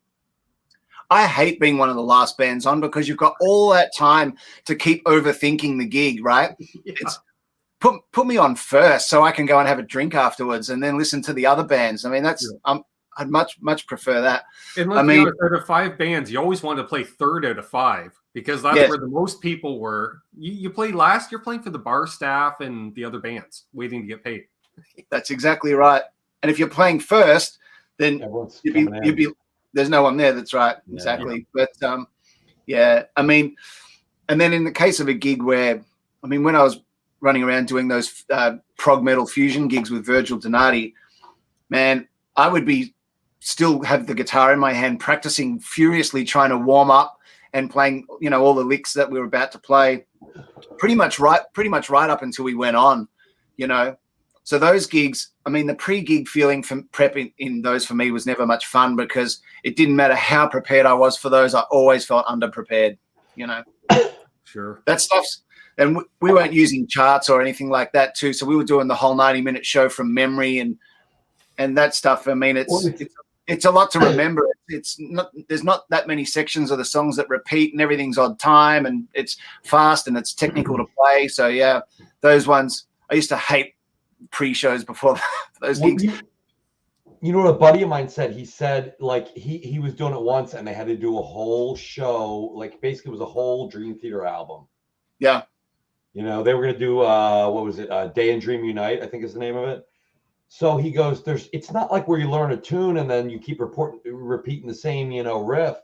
I hate being one of the last bands on, because you've got all that time to keep overthinking the gig, right? Yeah. It's put me on first so I can go and have a drink afterwards and then listen to the other bands. I mean, I'd much prefer that. And let's be honest, out of 5 bands, you always want to play third out of 5, because that's where the most people were. You play last, you're playing for the bar staff and the other bands waiting to get paid. That's exactly right. And if you're playing first, then you'd be there's no one there. That's right. Yeah. Exactly. But I mean, and then in the case of a gig where, I mean, when I was running around doing those prog metal fusion gigs with Virgil Donati, man, I would still have the guitar in my hand, practicing furiously, trying to warm up and playing, all the licks that we were about to play, pretty much right up until we went on, So those gigs, I mean, the pre-gig feeling from prepping in those for me was never much fun, because it didn't matter how prepared I was for those. I always felt underprepared, Sure. That stuff's, and we weren't using charts or anything like that too. So we were doing the whole 90-minute show from memory and that stuff. I mean, it's a lot to remember. There's not that many sections of the songs that repeat, and everything's on time, and it's fast and it's technical to play. So yeah, those ones I used to hate pre-shows before those gigs. You know what a buddy of mine said? He said like he was doing it once, and they had to do a whole show, like basically it was a whole Dream Theater album. Yeah. They were going to do, what was it? Day and Dream Unite, I think is the name of it. So he goes, it's not like where you learn a tune and then you keep repeating the same, riff.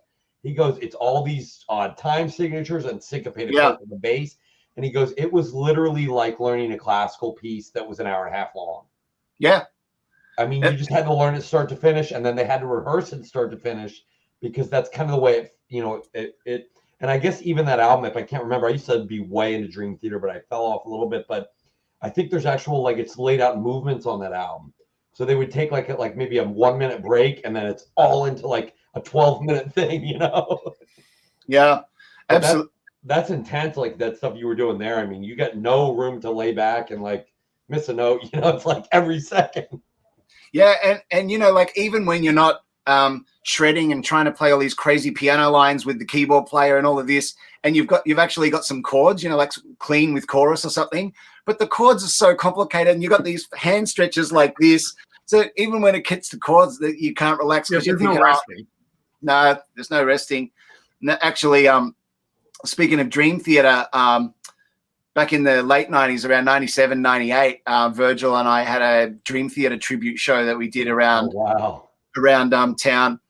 He goes, it's all these time signatures and syncopated parts of the bass. And he goes, it was literally like learning a classical piece that was an hour and a half long. Yeah. I mean, you just had to learn it start to finish, and then they had to rehearse it start to finish, because that's kind of the way it and I guess even that album, if I can't remember, I used to be way into Dream Theater, but I fell off a little bit. But I think there's actual, it's laid out movements on that album. So they would take like maybe a 1-minute break, and then it's all into like a 12-minute thing, Yeah, absolutely. That's intense. Like that stuff you were doing there. I mean, you got no room to lay back and miss a note. It's like every second. Yeah, and even when you're not shredding and trying to play all these crazy piano lines with the keyboard player and all of this, and you've actually got some chords, like clean with chorus or something, but the chords are so complicated, and you've got these hand stretches like this, so even when it gets to chords that you can't relax, because you're thinking, no, there's no resting. Actually, speaking of Dream Theater, back in the late 90s, around 97, 98, Virgil and I had a Dream Theater tribute show that we did around town,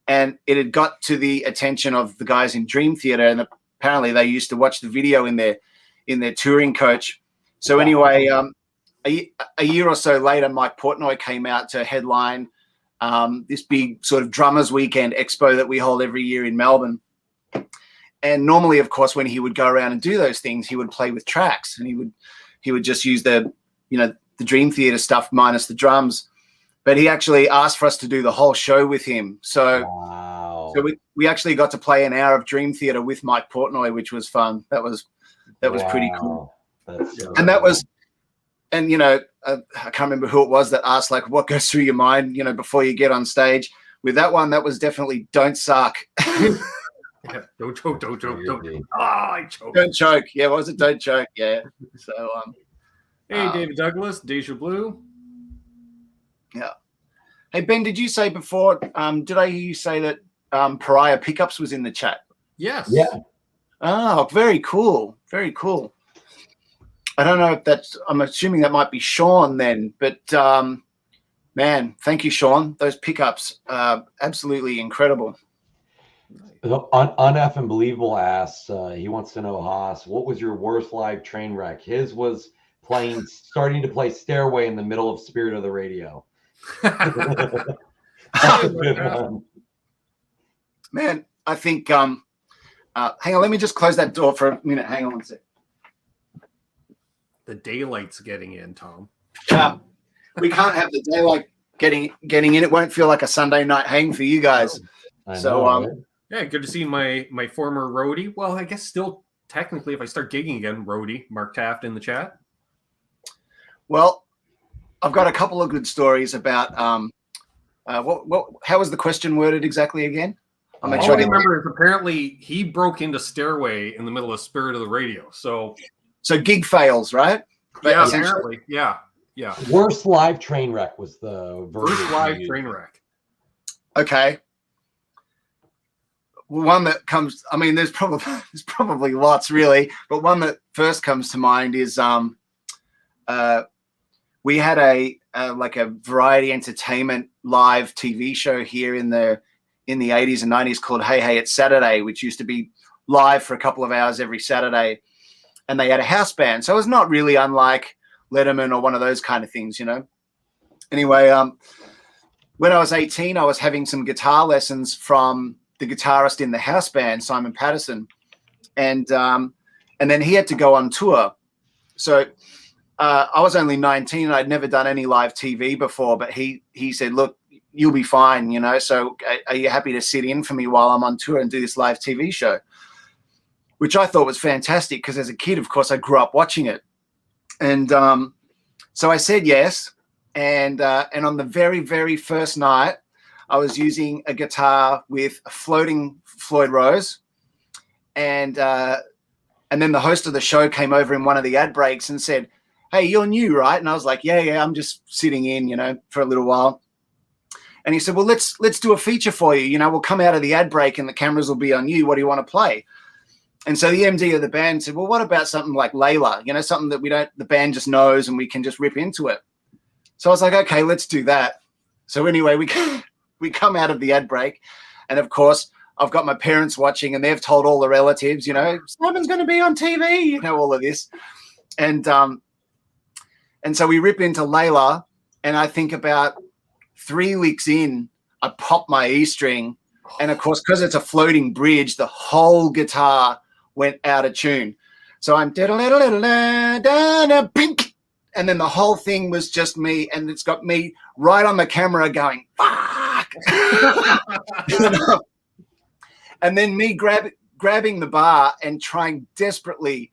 and it had got to the attention of the guys in Dream Theater, and apparently they used to watch the video in their touring coach. So anyway, a year or so later, Mike Portnoy came out to headline this big sort of drummers weekend expo that we hold every year in Melbourne. And normally, of course, when he would go around and do those things, he would play with tracks, and he would just use the Dream Theater stuff minus the drums. But he actually asked for us to do the whole show with him. So we actually got to play an hour of Dream Theater with Mike Portnoy, which was fun. That was pretty cool. And that was, and I can't remember who it was that asked what goes through your mind, before you get on stage. With that one, that was definitely don't suck. Yeah, don't choke, don't choke, don't choke. I choked. Don't choke. Yeah, what was it? Don't choke. Yeah. So, hey, David Douglas, Deja Blue. Yeah. Hey, Ben, did you say before, did I hear you say that Pariah Pickups was in the chat? Yes. Yeah. Oh, very cool. Very cool. I don't know if I'm assuming that might be Sean then, but man, thank you, Sean. Those pickups are absolutely incredible. Uneffing Believable asks, he wants to know, Haas, what was your worst live train wreck? His was starting to play Stairway in the middle of Spirit of the Radio. That's a good one. Man, I think, hang on, let me just close that door for a minute. Hang on one sec. The daylight's getting in, Tom. We can't have the daylight getting in. It won't feel like a Sunday night hang for you guys. Yeah, good to see my former roadie. Well, I guess still technically, if I start gigging again, roadie Mark Taft in the chat. Well, I've got a couple of good stories about how was the question worded exactly again? All I remember is apparently he broke into Stairway in the middle of Spirit of the Radio. So gig fails, right? Yeah, apparently. Yeah. Worst live train wreck was the worst live train wreck. Okay. One that comes, I mean, there's probably lots really, but one that first comes to mind is we had a variety entertainment live TV show here in the 80s and 90s called Hey Hey It's Saturday, which used to be live for a couple of hours every Saturday, and they had a house band, so it was not really unlike Letterman or one of those kind of things, you know. Anyway, when I was 18, I was having some guitar lessons from the guitarist in the house band, Simon Patterson, and then he had to go on tour. So I was only 19 and I'd never done any live TV before, but he said, look, you'll be fine, you know, so are you happy to sit in for me while I'm on tour and do this live TV show? Which I thought was fantastic because as a kid, of course, I grew up watching it. And so I said yes. And on the very, very first night, I was using a guitar with a floating Floyd Rose. And then the host of the show came over in one of the ad breaks and said, hey, you're new, right? And I was like, yeah, I'm just sitting in, you know, for a little while. And he said, well, let's do a feature for you. You know, we'll come out of the ad break and the cameras will be on you. What do you want to play? And so the MD of the band said, well, what about something like Layla? You know, something that the band just knows and we can just rip into it. So I was like, okay, let's do that. So anyway, we come out of the ad break. And of course, I've got my parents watching and they've told all the relatives, you know, Simon's going to be on TV, you know, all of this. And so we rip into Layla, and I think about 3 weeks in, I pop my E string. And of course, because it's a floating bridge, the whole guitar went out of tune. So I'm pink, and then the whole thing was just me, and it's got me right on the camera going, fuck. And then me grabbing the bar and trying desperately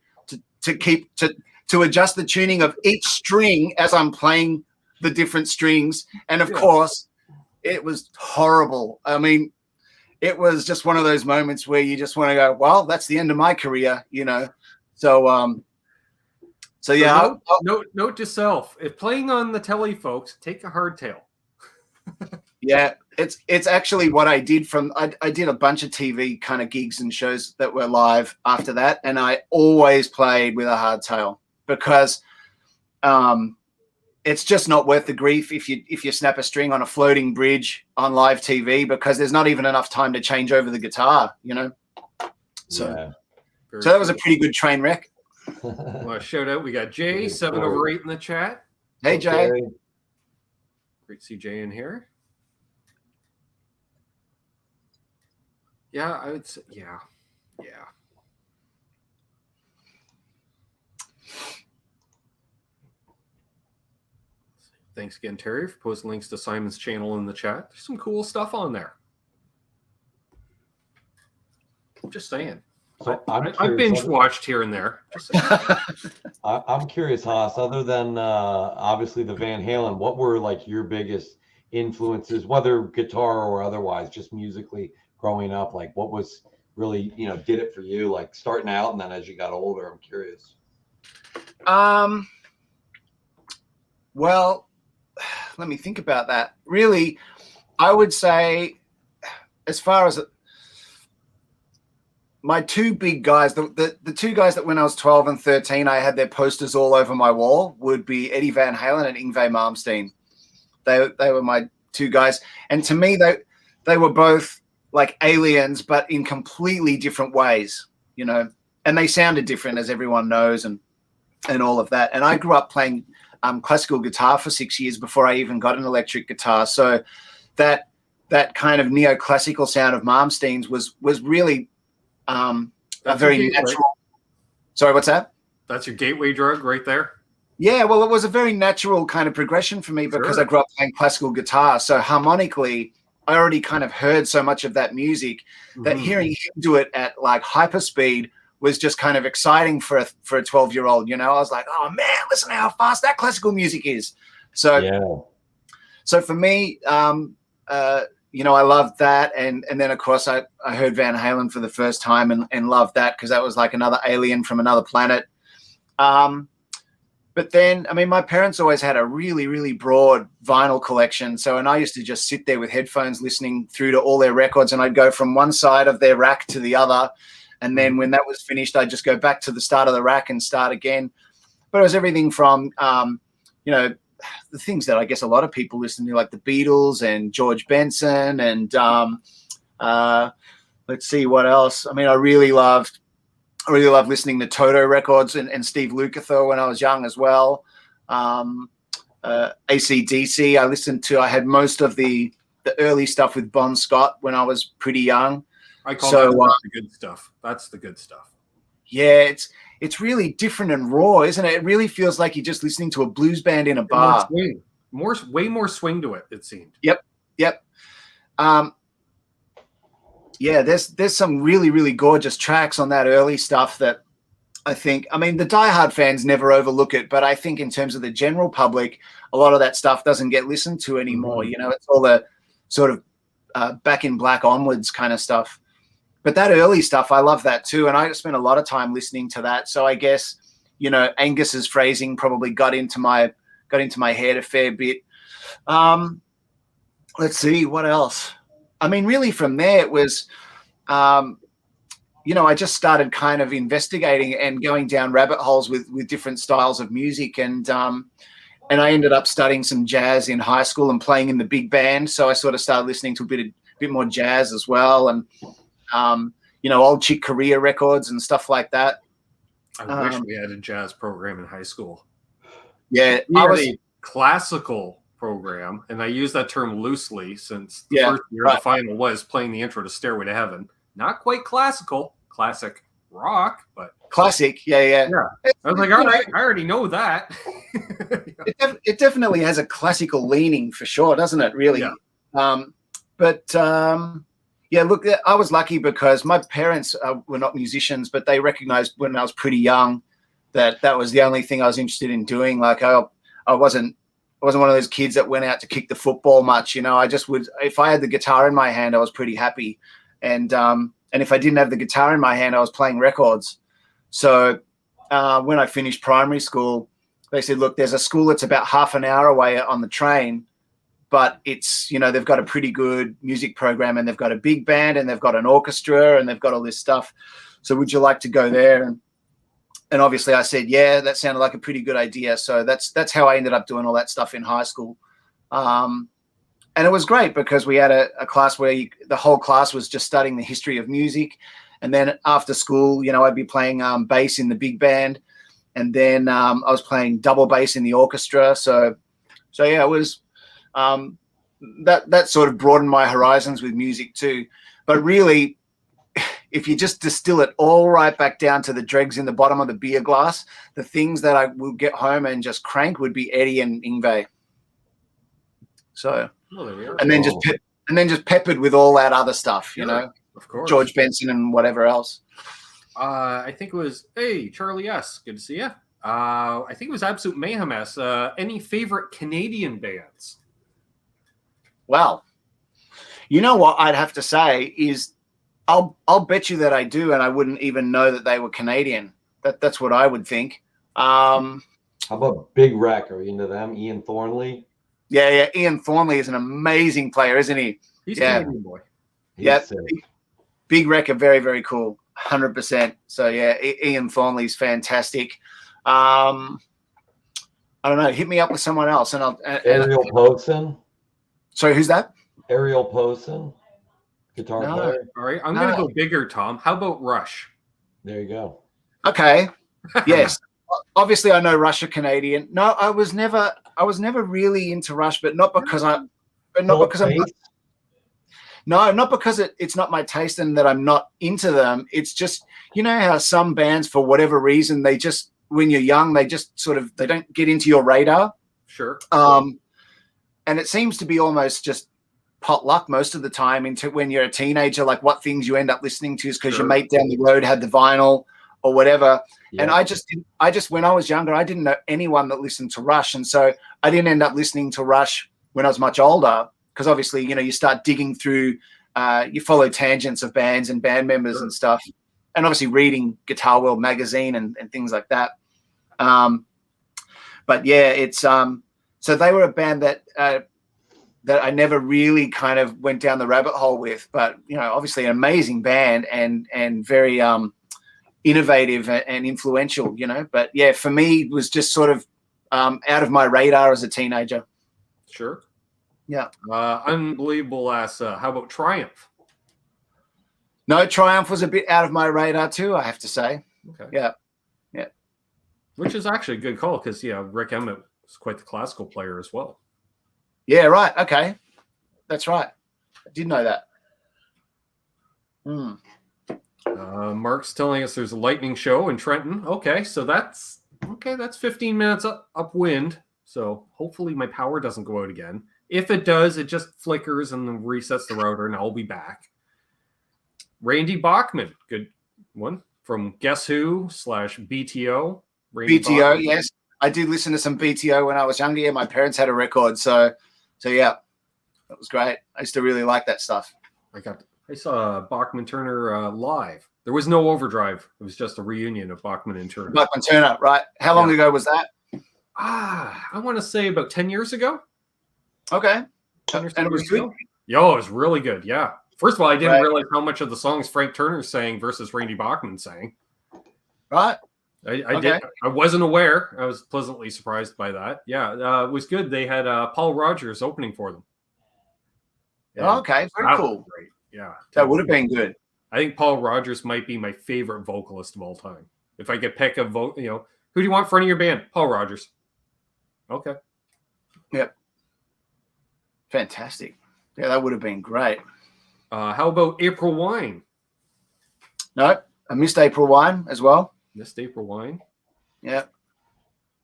to adjust the tuning of each string as I'm playing the different strings. And of course, it was horrible. I mean, it was just one of those moments where you just want to go, well, that's the end of my career, you know? So yeah. Note to self, if playing on the telly, folks, take a hardtail. Yeah, it's actually what I did I did a bunch of TV kind of gigs and shows that were live after that. And I always played with a hardtail because it's just not worth the grief if you snap a string on a floating bridge on live TV because there's not even enough time to change over the guitar, you know? So that was a pretty good train wreck. Well, shout out. We got Jay, 7 over 8 in the chat. Hey, Jay. Great to see Jay in here. Yeah, I would say, yeah. Thanks again, Terry, for posting links to Simon's channel in the chat. There's some cool stuff on there. I'm just saying. So I binge watched here and there. I'm curious, Haas, other than obviously the Van Halen, what were like your biggest influences, whether guitar or otherwise, just musically growing up? Like what was really, you know, did it for you, like starting out and then as you got older? I'm curious. Well, let me think about that. Really, I would say as far as my two big guys, the two guys that when I was 12 and 13, I had their posters all over my wall would be Eddie Van Halen and Yngwie Malmsteen. They were my two guys. And to me, they were both like aliens, but in completely different ways, you know. And they sounded different, as everyone knows, and all of that. And I grew up playing classical guitar for 6 years before I even got an electric guitar. So that kind of neoclassical sound of Malmsteens was really a very natural. Sorry, what's that? That's your gateway drug right there. Yeah, well, it was a very natural kind of progression for me because I grew up playing classical guitar. So harmonically, I already kind of heard so much of that music that hearing him do it at like hyperspeed was just kind of exciting for a 12-year-old. You know, I was like, oh man, listen to how fast that classical music is. So, so for me, you know, I loved that, and then of course I heard Van Halen for the first time and loved that because that was like another alien from another planet. But then, I mean, my parents always had a really, really broad vinyl collection. So, and I used to just sit there with headphones listening through to all their records, and I'd go from one side of their rack to the other. And then when that was finished, I'd just go back to the start of the rack and start again. But it was everything from, you know, the things that I guess a lot of people listen to, like the Beatles and George Benson and let's see what else. I mean, I really loved listening to Toto records and Steve Lukather when I was young as well. AC/DC. I had most of the early stuff with Bon Scott when I was pretty young. I call that the good stuff. That's the good stuff. Yeah, it's really different and raw, isn't it? It really feels like you're just listening to a blues band in a bar. Way more swing to it, it seemed. Yep. Yeah, there's some really, really gorgeous tracks on that early stuff that I think, I mean, the diehard fans never overlook it, but I think in terms of the general public, a lot of that stuff doesn't get listened to anymore. You know, it's all the sort of Back in Black onwards kind of stuff. But that early stuff, I love that too. And I spent a lot of time listening to that. So I guess, you know, Angus's phrasing probably got into my head a fair bit. Let's see, what else? I mean, really from there it was, you know, I just started kind of investigating and going down rabbit holes with different styles of music. And I ended up studying some jazz in high school and playing in the big band. So I sort of started listening to a bit more jazz as well. And, you know, old Chick Corea records and stuff like that. I wish we had a jazz program in high school. Yeah. I was a classical program, and I use that term loosely since the first year the final was playing the intro to Stairway to Heaven. Not quite classical, classic rock, but classic. Yeah. I was like, all right, I already know that. It definitely has a classical leaning for sure, doesn't it? Really. Yeah. Yeah, look, I was lucky because my parents were not musicians, but they recognized when I was pretty young that was the only thing I was interested in doing. Like I wasn't one of those kids that went out to kick the football much. You know, I just would, if I had the guitar in my hand, I was pretty happy. And if I didn't have the guitar in my hand, I was playing records. So when I finished primary school, they said, look, there's a school that's about half an hour away on the train, but it's, you know, they've got a pretty good music program and they've got a big band and they've got an orchestra and they've got all this stuff. So would you like to go there? And obviously I said, yeah, that sounded like a pretty good idea. So that's how I ended up doing all that stuff in high school. And it was great because we had a class where the whole class was just studying the history of music. And then after school, you know, I'd be playing bass in the big band. And then I was playing double bass in the orchestra. So yeah, it was that sort of broadened my horizons with music too. But really, if you just distill it all right back down to the dregs in the bottom of the beer glass, the things that I would get home and just crank would be Eddie and Yngwie. So, and then just peppered with all that other stuff, you know, of course, George Benson and whatever else. I think it was, hey, Charlie S. Good to see you. I think it was Absolute Mayhem S. Any favorite Canadian bands? Well, you know what I'd have to say is I'll bet you that I do, and I wouldn't even know that they were Canadian. That's what I would think. How about Big Wreck? Are you into them? Ian Thornley? Yeah. Ian Thornley is an amazing player, isn't he? He's a Canadian boy. Yeah. Big Wreck are very, very cool. 100%. So yeah, Ian Thornley's fantastic. I don't know. Hit me up with someone else, and I'll. Ariel Posen. Sorry, who's that? Ariel Posen. guitar No. player. All right, I'm going to go bigger, Tom. How about Rush? There you go. Okay. Yes. Obviously, I know Rush are Canadian. No, I was never really into Rush, but not because I'm not because it's not my taste and that I'm not into them. It's just, you know how some bands, for whatever reason, they just, when you're young, they just sort of, they don't get into your radar. Sure. And it seems to be almost just pot luck most of the time into when you're a teenager, like what things you end up listening to is because your mate down the road had the vinyl or whatever. Yeah. And I just, when I was younger, I didn't know anyone that listened to Rush. And so I didn't end up listening to Rush when I was much older. Because obviously, you know, you start digging through, you follow tangents of bands and band members and stuff, and obviously reading Guitar World magazine and things like that. But yeah, it's so they were a band that I never really kind of went down the rabbit hole with, but you know, obviously an amazing band and very innovative and influential, you know. But yeah, for me, it was just sort of out of my radar as a teenager. Sure. Yeah. Unbelievable ass. How about Triumph? No, Triumph was a bit out of my radar too, I have to say. Okay. Yeah. Which is actually a good call because, Rick Emmett was quite the classical player as well. Yeah, right. Okay. That's right. I did know that. Mark's telling us there's a lightning show in Trenton. Okay, so that's 15 minutes upwind. So hopefully my power doesn't go out again. If it does, it just flickers and then resets the router, and I'll be back. Randy Bachman, good one from Guess Who /BTO. Randy BTO, Bachman. yes. I did listen to some BTO when I was younger. Yeah, my parents had a record, so yeah, that was great. I used to really like that stuff. I saw Bachman Turner live. There was no overdrive. It was just a reunion of Bachman and Turner. Bachman Turner, right? How long ago was that? I want to say about 10 years ago. Okay. 10 or and it was good. Ago. Yo, it was really good. Yeah. First of all, I didn't realize how much of the songs Frank Turner sang versus Randy Bachman sang. Right. I wasn't aware. I was pleasantly surprised by that. Yeah, it was good. They had Paul Rogers opening for them. Okay, very cool. Great. Yeah, that would have been good. I think Paul Rogers might be my favorite vocalist of all time. If I could pick a who do you want front of your band? Paul Rogers. Okay. Yep. Fantastic. Yeah, that would have been great. How about April Wine? No, I missed April Wine as well. Missed April Wine. Yeah.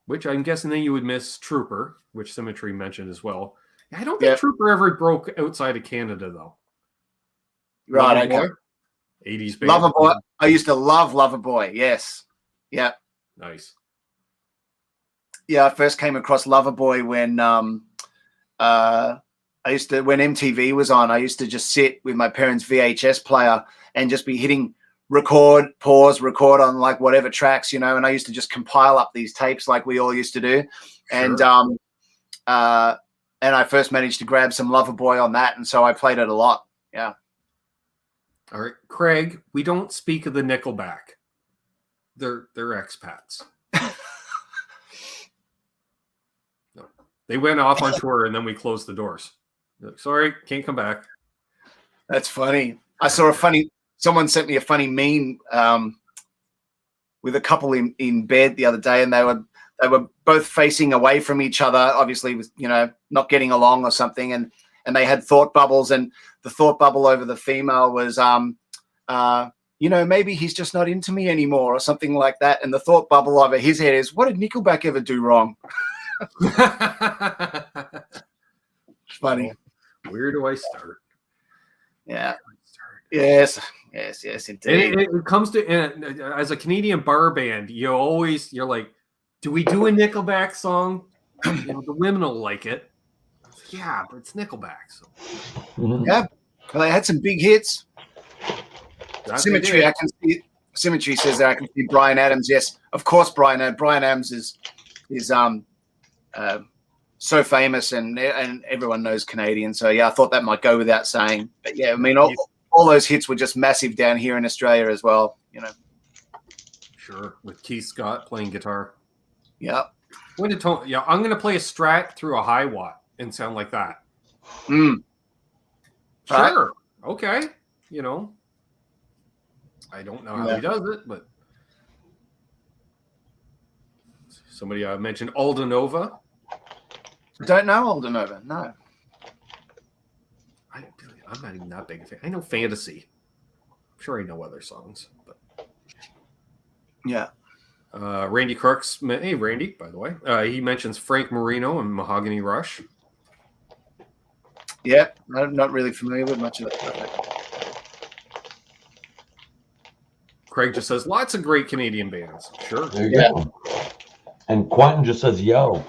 Which I'm guessing then you would miss Trooper, which Symmetry mentioned as well. I don't think Trooper ever broke outside of Canada, though. Right, okay. 80s band. Loverboy. I used to love Loverboy, yes. Yeah. Nice. Yeah, I first came across Loverboy when when MTV was on. I used to just sit with my parents' VHS player and just be hitting record, pause, record on like whatever tracks, and I used to just compile up these tapes like we all used to do. Sure. And I first managed to grab some Loverboy on that, and so I played it a lot. Yeah. All right, Craig, we don't speak of the Nickelback. They're expats. No. They went off on tour and then we closed the doors. Like, sorry, can't come back. That's funny. I saw someone sent me a funny meme with a couple in bed the other day, and they were both facing away from each other, obviously with, not getting along or something. And they had thought bubbles, and the thought bubble over the female was, maybe he's just not into me anymore or something like that. And the thought bubble over his head is, what did Nickelback ever do wrong? It's funny. Where do I start? Yeah. Yes, indeed. It comes to, as a Canadian bar band, you're like, do we do a Nickelback song? The women will like it. Yeah, but it's Nickelback. So. Yeah, well, they had some big hits. Symmetry, I can see. Symmetry says that I can see Bryan Adams. Yes, of course, Bryan Adams is so famous, and everyone knows Canadian. So yeah, I thought that might go without saying. But yeah, I mean, all those hits were just massive down here in Australia as well. Sure, with Keith Scott playing guitar. Yeah. I'm going to play a Strat through a high watt and sound like that. Sure. Right. Okay. you know. I don't know how he does it, but somebody mentioned Aldenova. Don't know Aldenova, no. I'm not even that big a fan. I know Fantasy. I'm sure I know other songs, but yeah. Randy Crooks. Hey, Randy, by the way. He mentions Frank Marino and Mahogany Rush. Yeah, I'm not really familiar with much of that. Craig just says lots of great Canadian bands. Sure. There you go. And Quentin just says, yo.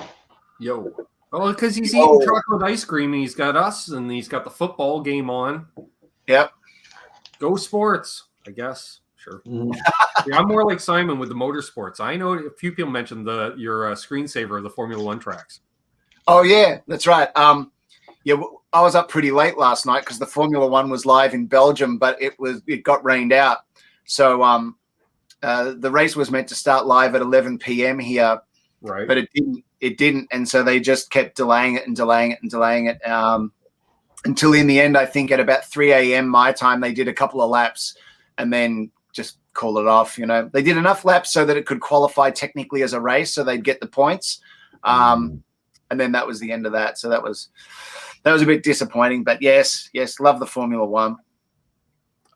Yo. Oh, because he's eating chocolate ice cream. And he's got us, and he's got the football game on. Yep. Go sports, I guess. Sure. Yeah, I'm more like Simon with the motorsports. I know a few people mentioned your screensaver of the Formula One tracks. Oh, yeah, that's right. Yeah, I was up pretty late last night because the Formula One was live in Belgium, but it got rained out. So the race was meant to start live at 11 p.m. here, right? But it didn't, and so they just kept delaying it until in the end, I think at about 3 a.m. my time, they did a couple of laps and then just called it off. You know, they did enough laps so that it could qualify technically as a race, so they'd get the points. And then that was the end of that. So that was a bit disappointing, but yes, love the Formula One.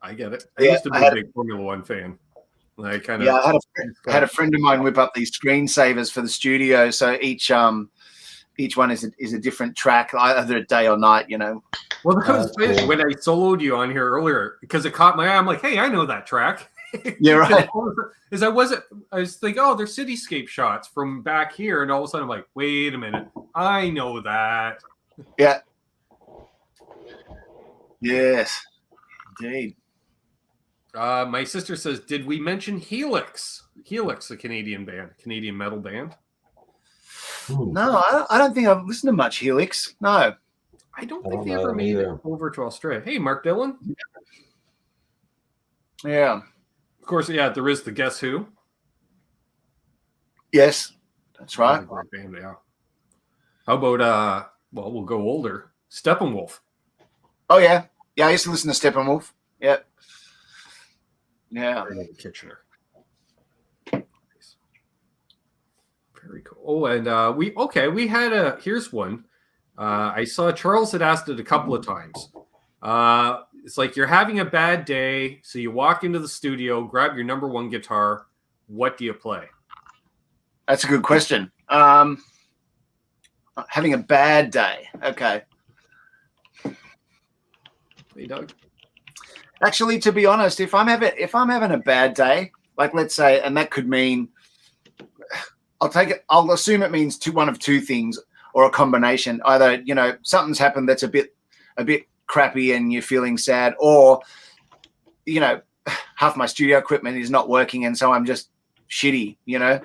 I get it. I used to be a big Formula One fan. I had a friend of mine whip up these screensavers for the studio, so each one is a different track, either day or night. You know. Well, because when I soloed you on here earlier, because it caught my eye, I'm like, hey, I know that track. Yeah, right. Because I was thinking, oh, they're cityscape shots from back here, and all of a sudden I'm like, wait a minute, I know that. Yeah. Yes, indeed. My sister says, did we mention Helix? Helix, a Canadian metal band. No, I don't think I've listened to much Helix. No. I don't think they ever made it over to Australia. Hey, Mark Dillon. Yeah. Of course, yeah, there is the Guess Who. Yes, that's right. Great band, yeah. How about, we'll go older. Steppenwolf. Oh, yeah. Yeah, I used to listen to Steppenwolf. Yep. Yeah. Kitchener. Very cool. Oh, and we had here's one. I saw Charles had asked it a couple of times. It's like you're having a bad day, so you walk into the studio, grab your number one guitar. What do you play? That's a good question. Having a bad day. Okay. Hey, Doug. Actually, to be honest, if I'm having a bad day, like let's say, and that could mean, I'll assume it means one of two things or a combination. Either, you know, something's happened that's a bit crappy and you're feeling sad, or, you know, half my studio equipment is not working and so I'm just shitty, you know.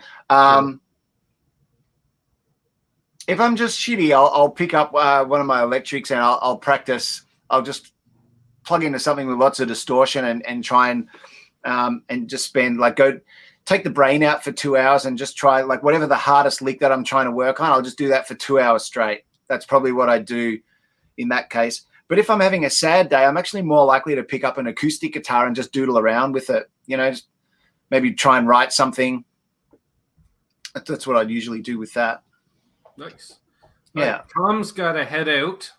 If I'm just shitty, I'll pick up one of my electrics and I'll practice. I'll just plug into something with lots of distortion and try and just spend, like, go take the brain out for 2 hours and just try, like, whatever the hardest lick that I'm trying to work on, I'll just do that for 2 hours straight. That's probably what I do in that case. But if I'm having a sad day, I'm actually more likely to pick up an acoustic guitar and just doodle around with it, you know, just maybe try and write something. That's what I'd usually do with that. Nice. Yeah. Right, Tom's got to head out.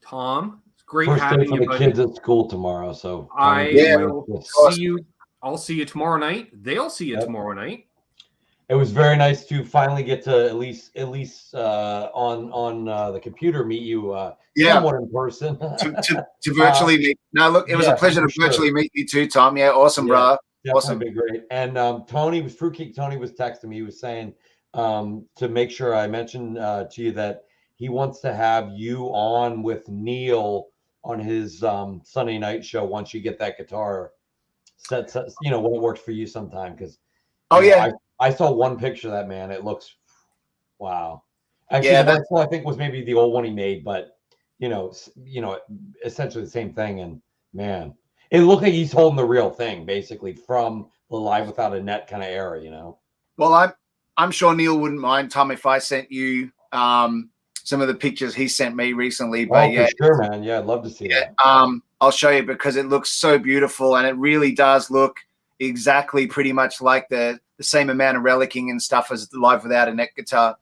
Tom, it's great First having day for you, the kids at school tomorrow, so will see you. I'll see you tomorrow night. They'll see you tomorrow night. It was very nice to finally get to at least on the computer meet you somewhat in person. to virtually meet. No, look, it was a pleasure to virtually meet you too, Tom. Yeah, awesome, brother. Awesome. Been great. And Fruitcake Tony was texting me. He was saying to make sure I mentioned to you that he wants to have you on with Neil on his Sunday night show once you get that guitar set, you know, when it works for you sometime. Because I saw one picture of that, man. It looks wow. Actually, that I think was maybe the old one he made, but you know, essentially the same thing. And man, it looked like he's holding the real thing, basically, from the Live Without a Net kind of era, you know. Well, I'm sure Neil wouldn't mind, Tom, if I sent you some of the pictures he sent me recently. Oh, But yeah, for sure, man. Yeah, I'd love to see that. I'll show you because it looks so beautiful, and it really does look exactly pretty much like the same amount of relicking and stuff as the Live Without a Neck guitar.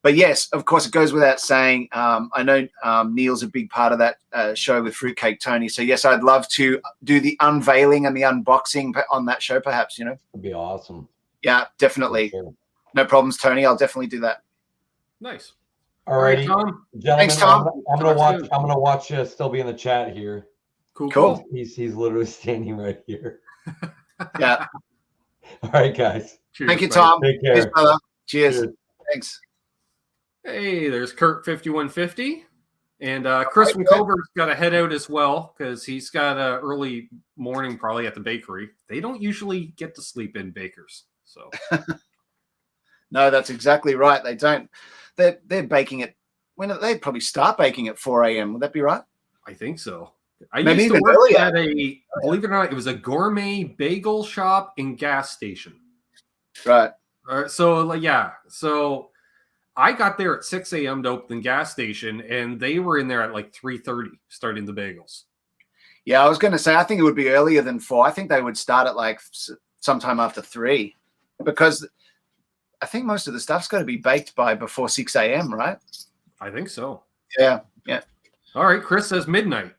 But yes, of course, it goes without saying. I know Neil's a big part of that show with Fruitcake Tony. So yes, I'd love to do the unveiling and the unboxing on that show, perhaps. You know, That'd be awesome. Yeah, definitely. Sure. No problems, Tony. I'll definitely do that. Nice. All right, Tom. Gentlemen, Thanks, Tom. I'm gonna watch you still be in the chat here. Cool. He's literally standing right here. Yeah. All right, guys. Cheers, thank you, Tom. Take care. Cheers, brother. Cheers. Thanks. Hey, there's Kurt 5150. And Chris from Coburg's got to head out as well because he's got an early morning probably at the bakery. They don't usually get to sleep in, bakers. So no, that's exactly right. They don't. They're baking it when they probably start baking at 4 a.m. Would that be right? I think so. I Maybe used to even work earlier. at believe it or not, it was a gourmet bagel shop and gas station. Right. So I got there at 6 a.m. to open the gas station, and they were in there at like 3:30 starting the bagels. Yeah, I was going to say, I think it would be earlier than 4. I think they would start at like sometime after 3 because I think most of the stuff's got to be baked by before 6 a.m., right? I think so. Yeah. All right, Chris says midnight.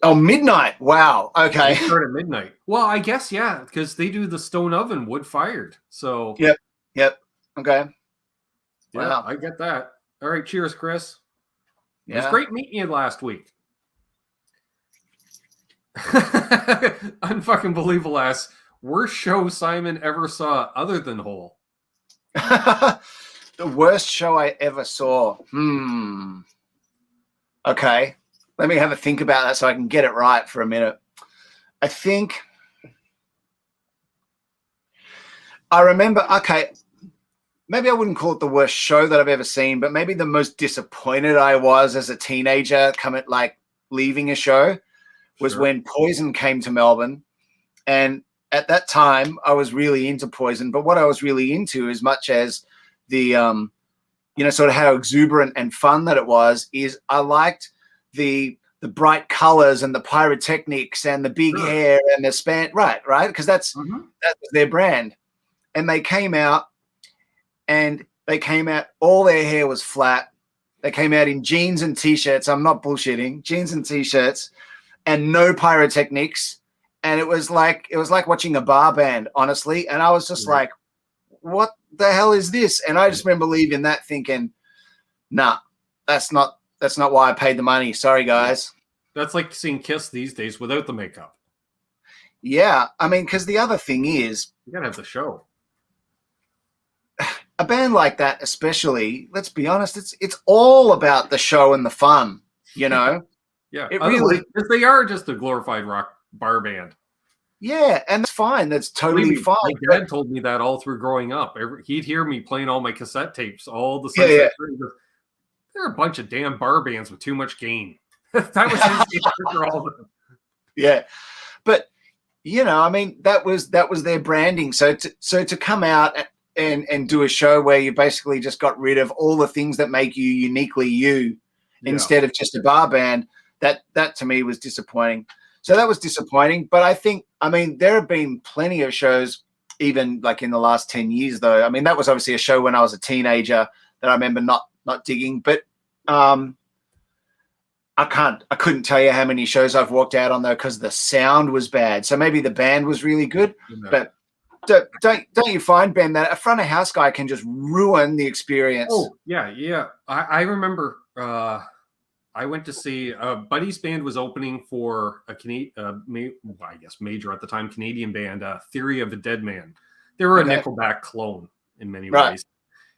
Oh, midnight. Wow. Okay. They start at midnight. Well, I guess, yeah, because they do the stone oven wood-fired. So Yep. Okay. yeah, Wow. I get that. All right, cheers, Chris. It was Yeah. great meeting you last week. Unfucking believable ass. Worst show Simon ever saw other than Hole. The worst show I ever saw. Okay. Let me have a think about that so I can get it right for a minute. I think I remember, okay, maybe I wouldn't call it the worst show that I've ever seen, but maybe the most disappointed I was as a teenager leaving a show was when Poison came to Melbourne. And at that time, I was really into Poison, but what I was really into, as much as the, sort of how exuberant and fun that it was, is I liked the bright colors and the pyrotechnics and the big hair and the span, right? Because that was their brand. And they came out, all their hair was flat. They came out in jeans and T-shirts. I'm not bullshitting. Jeans and T-shirts and no pyrotechnics. And it was like watching a bar band, honestly. And I was just like, what the hell is this? And I just remember leaving that thinking, nah, that's not why I paid the money. Sorry, guys. That's like seeing Kiss these days without the makeup. Yeah. I mean, because the other thing is, you got to have the show. A band like that, especially, let's be honest, it's all about the show and the fun, Yeah. It really, because they are just a glorified rock bar band. Yeah, and that's fine. That's totally fine. My dad told me that all through growing up. He'd hear me playing all my cassette tapes, all the Sunset Strings. They're a bunch of damn bar bands with too much gain. That was his answer for all of them. Yeah, but I mean, that was their branding. So to come out and do a show where you basically just got rid of all the things that make you uniquely you, instead of just a bar band, that to me was disappointing. So that was disappointing. But I mean, there have been plenty of shows, even like in the last 10 years, though. I mean, that was obviously a show when I was a teenager that I remember not digging. But I couldn't tell you how many shows I've walked out on, though, because the sound was bad. So maybe the band was really good. But don't you find, Ben, that a front of house guy can just ruin the experience? Oh, yeah. I remember I went to see Buddy's band was opening for a major at the time Canadian band, Theory of a Dead Man. They were a Nickelback clone in many ways.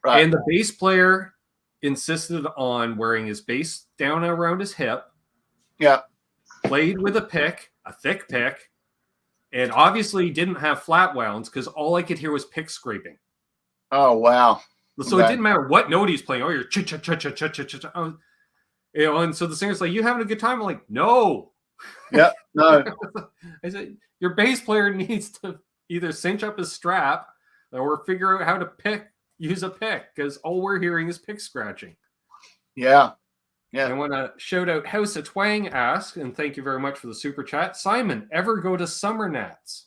Right. And the bass player insisted on wearing his bass down around his hip. Yeah. Played with a thick pick, and obviously didn't have flat wounds because all I could hear was pick scraping. Oh, wow. So it didn't matter what note he's playing. Oh, you're cha-cha-cha-cha-cha-cha-cha. And so the singer's like, you having a good time? I'm like, no. Yep, no. I said, your bass player needs to either cinch up his strap or figure out how to pick use a pick because all we're hearing is pick scratching. Yeah. Yeah. I want to shout out House of Twang ask, and thank you very much for the super chat. Simon, ever go to Summer Nats?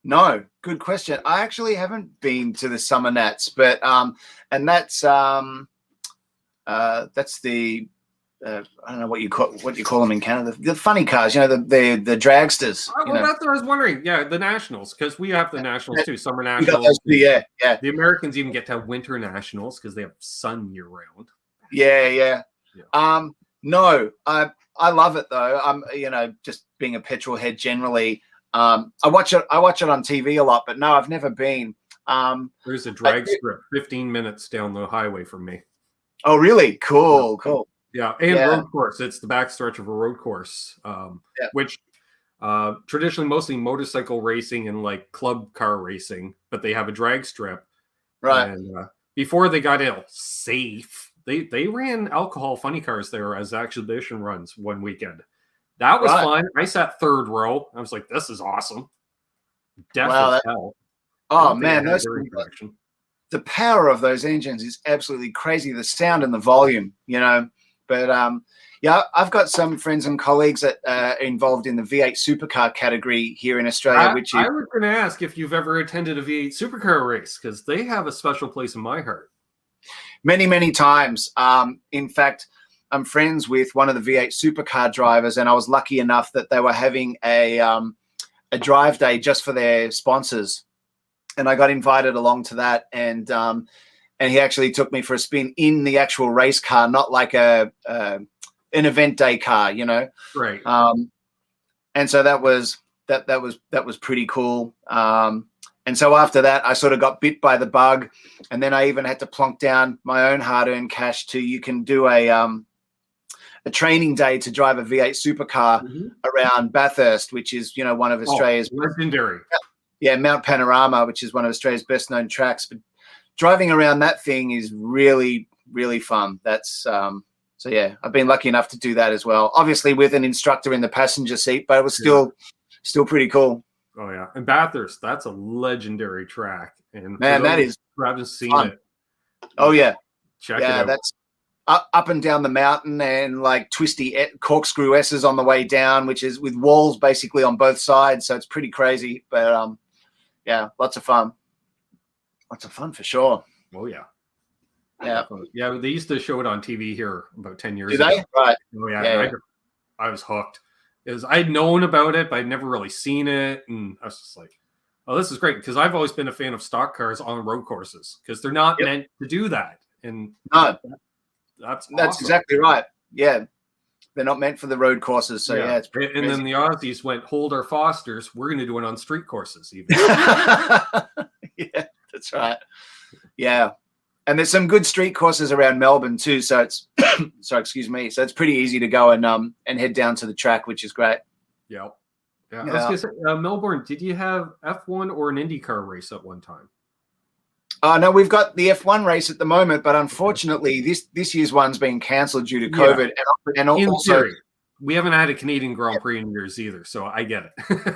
No, good question. I actually haven't been to the Summer Nats, but and that's the I don't know what you call them in Canada. The funny cars, the dragsters. Well, that's what I was wondering. Yeah, the Nationals, because we have the Nationals too. Summer Nationals. Those, yeah. The Americans even get to have Winter Nationals because they have sun year round. Yeah. No, I love it though. I'm just being a petrol head generally. I watch it on TV a lot, but no, I've never been. There's a drag strip 15 minutes down the highway from me. Oh, really? Cool. Yeah, and road course. It's the backstretch of a road course, which traditionally mostly motorcycle racing and like club car racing, but they have a drag strip. Right. And before they got safe, they ran alcohol funny cars there as exhibition runs one weekend. That was fun. I sat third row. I was like, this is awesome. Definitely hell. Oh, man. The power of those engines is absolutely crazy. The sound and the volume, But, I've got some friends and colleagues that are involved in the V8 supercar category here in Australia. I was going to ask if you've ever attended a V8 supercar race, because they have a special place in my heart. Many, many times. In fact, I'm friends with one of the V8 supercar drivers, and I was lucky enough that they were having a drive day just for their sponsors, and I got invited along to that. And he actually took me for a spin in the actual race car, not like an event day car, Right. And so that was pretty cool. And so after that, I sort of got bit by the bug, and then I even had to plonk down my own hard-earned cash you can do a training day to drive a V8 supercar around Bathurst, which is, one of Australia's legendary. Yeah, Mount Panorama, which is one of Australia's best-known tracks. But driving around that thing is really, really fun. That's so yeah, I've been lucky enough to do that as well. Obviously with an instructor in the passenger seat, but it was still pretty cool. Oh yeah, and Bathurst, that's a legendary track. And man, that is. I haven't seen fun. it. Oh yeah, check it out. That's up and down the mountain, and like twisty corkscrew S's on the way down, which is with walls basically on both sides. So it's pretty crazy, but yeah, lots of fun. Lots of fun for sure. Oh yeah. Yeah. They used to show it on TV here about 10 years ago. Do they? Right. Oh yeah. I was hooked. I'd known about it, but I'd never really seen it, and I was just like, "Oh, this is great!" Because I've always been a fan of stock cars on road courses because they're not meant to do that. And no, that's exactly right. Yeah, they're not meant for the road courses. So yeah, it's pretty and then the Aussies went, "Hold our Fosters. We're going to do it on street courses." Even. Yeah, that's right. Yeah. And there's some good street courses around Melbourne too. So it's excuse me. So it's pretty easy to go and head down to the track, which is great. Yeah. I was gonna say, Melbourne, did you have F1 or an IndyCar race at one time? No, we've got the F1 race at the moment, but unfortunately this year's one's been cancelled due to COVID. And in also theory, we haven't had a Canadian Grand Prix in years either, so I get it.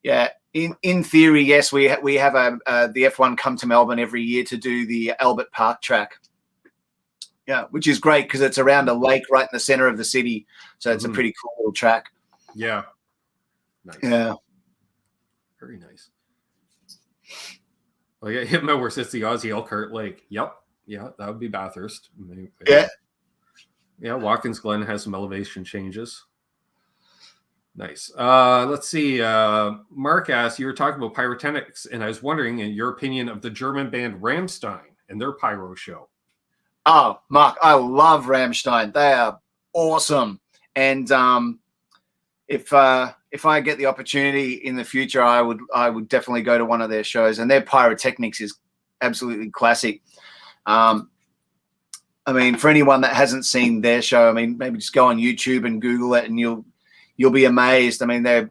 Yeah. In theory, yes, we have the F1 come to Melbourne every year to do the Albert Park track. Yeah, which is great because it's around a lake right in the center of the city, so it's a pretty cool little track. Yeah, nice. Yeah, very nice. Oh yeah, hit where sits the Aussie Elkhart Lake. Yep, yeah, that would be Bathurst. Yeah. Watkins Glen has some elevation changes. Nice. Let's see. Mark asked, you were talking about pyrotechnics, and I was wondering, in your opinion, of the German band Rammstein and their pyro show. Oh, Mark, I love Rammstein. They are awesome. And if I get the opportunity in the future, I would definitely go to one of their shows. And their pyrotechnics is absolutely classic. I mean, for anyone that hasn't seen their show, I mean, maybe just go on YouTube and Google it, and you'll be amazed. I mean, they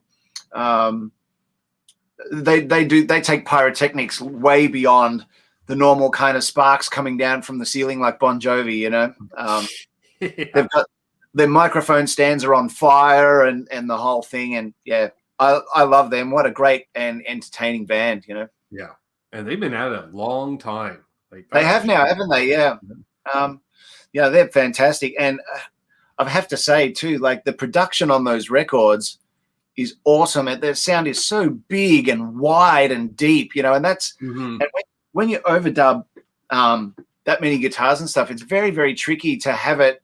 take pyrotechnics way beyond the normal kind of sparks coming down from the ceiling like Bon Jovi, They've got their microphone stands are on fire and the whole thing. And yeah, I love them. What a great and entertaining band, Yeah. And they've been at it a long time. Like they have now, haven't they? Yeah. Yeah, they're fantastic. And I have to say too, like the production on those records is awesome. Their sound is so big and wide and deep, and that's and when you overdub that many guitars and stuff, it's very, very tricky to have it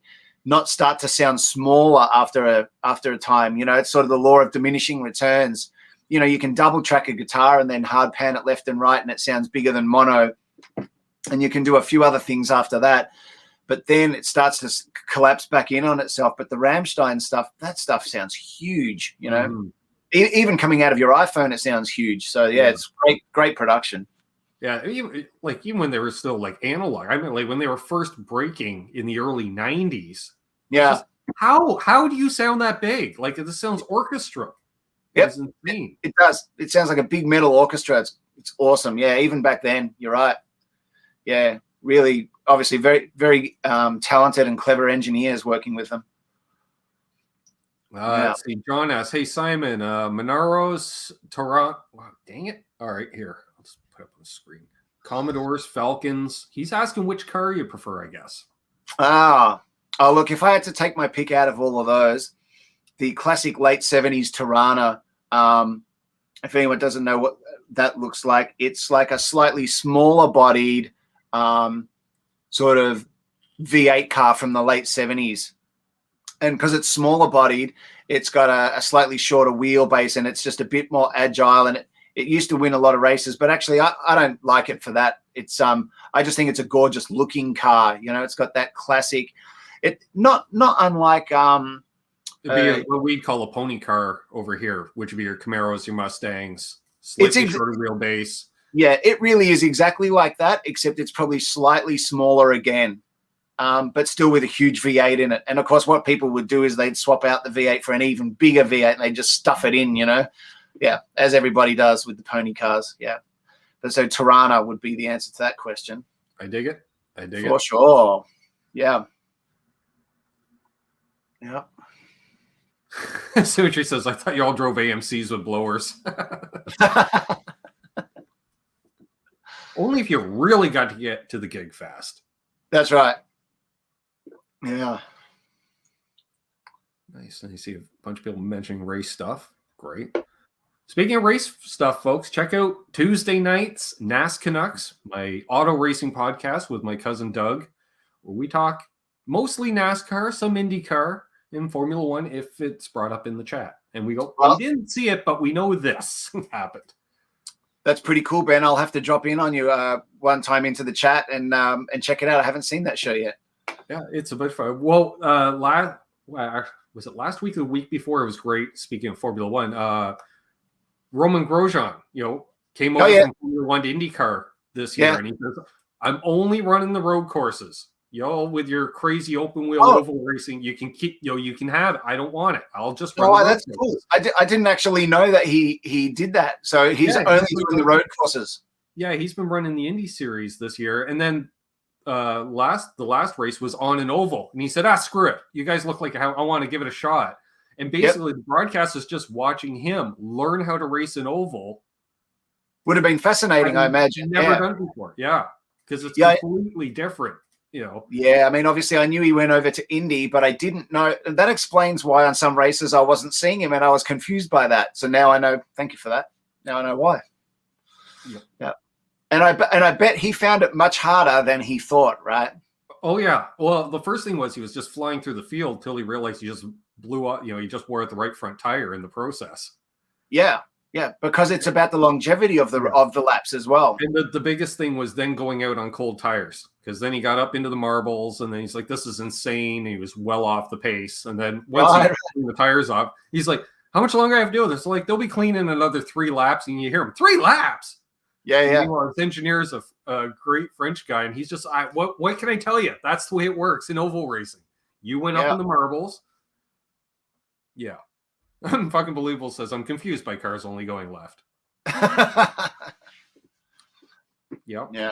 not start to sound smaller after a time. It's sort of the law of diminishing returns. You can double track a guitar and then hard pan it left and right, and it sounds bigger than mono. And you can do a few other things after that, but then it starts to collapse back in on itself. But the Rammstein stuff, that stuff sounds huge. Even coming out of your iPhone, it sounds huge. So yeah, it's great production. Yeah, even when they were still like analog. I mean, like when they were first breaking in the early '90s. Yeah. How do you sound that big? Like this sounds orchestra. Yep. It does. It sounds like a big metal orchestra. It's awesome. Yeah, even back then, you're right. Yeah, really, obviously very, very talented and clever engineers working with them. Let's see. John asks, "Hey Simon, Monaros, Toronto." Wow, dang it! All right, here. I'll just put up on the screen. Commodores, Falcons. He's asking which car you prefer, I guess. Oh, look, if I had to take my pick out of all of those, the classic late 70s Tirana, if anyone doesn't know what that looks like, it's like a slightly smaller bodied sort of V8 car from the late 70s. And because it's smaller bodied, it's got a slightly shorter wheelbase, and it's just a bit more agile, and it used to win a lot of races, but actually I don't like it for that. It's I just think it's a gorgeous looking car. It's got that classic, it not unlike it'd be what we'd call a pony car over here, which would be your Camaros, your Mustangs, slightly shorter wheelbase. Yeah, it really is exactly like that, except it's probably slightly smaller again, but still with a huge V8 in it. And of course, what people would do is they'd swap out the V8 for an even bigger V8, and they'd just stuff it in, Yeah, as everybody does with the pony cars. Yeah. But so Tirana would be the answer to that question. I dig it. For sure. Yeah. Yeah. Symmetry says, I thought you all drove AMCs with blowers. Only if you really got to get to the gig fast. That's right. Yeah. Nice. And you see a bunch of people mentioning race stuff. Great. Speaking of race stuff, folks, check out Tuesday nights, NAS Canucks, my auto racing podcast with my cousin Doug, where we talk mostly NASCAR, some IndyCar, and Formula One if it's brought up in the chat. And we go, we didn't see it, but we know this happened. That's pretty cool, Ben. I'll have to drop in on you one time into the chat and check it out. I haven't seen that show yet. Yeah, it's a bit fun. Well, was it last week or the week before? It was great. Speaking of Formula One, Roman Grosjean, came over from Formula One to IndyCar this year, and he says, "I'm only running the road courses. With your crazy open wheel oval racing, you can keep, you can have it. I don't want it. I'll just run." Oh, that's cool. I didn't actually know that he did that. So he's only doing the road courses. Yeah, he's been running the Indy Series this year, and then the last race was on an oval, and he said, "Screw it. You guys look like I want to give it a shot." And basically, the broadcast is just watching him learn how to race an oval. Would have been fascinating, I imagine. Never done before. Yeah, because it's completely different. Yeah, I mean, obviously, I knew he went over to Indy, but I didn't know. That explains why on some races I wasn't seeing him, and I was confused by that. So now I know. Thank you for that. Now I know why. Yeah. And I bet he found it much harder than he thought, right? Oh yeah. Well, the first thing was he was just flying through the field till he realized he just blew up. He just wore out the right front tire in the process. Yeah. Yeah, because it's about the longevity of the laps as well. And the biggest thing was then going out on cold tires, because then he got up into the marbles, and then he's like, "This is insane." He was well off the pace, and then once he cleaned the tires off, he's like, "How much longer I have to do this?" So like they'll be cleaning another 3 laps, and you hear him 3 laps. Yeah. Meanwhile, his engineer's a great French guy, and he's just, what can I tell you? That's the way it works in oval racing. You went up in the marbles. Yeah. Unfucking Believable says, "I'm confused by cars only going left." Yep. Yeah.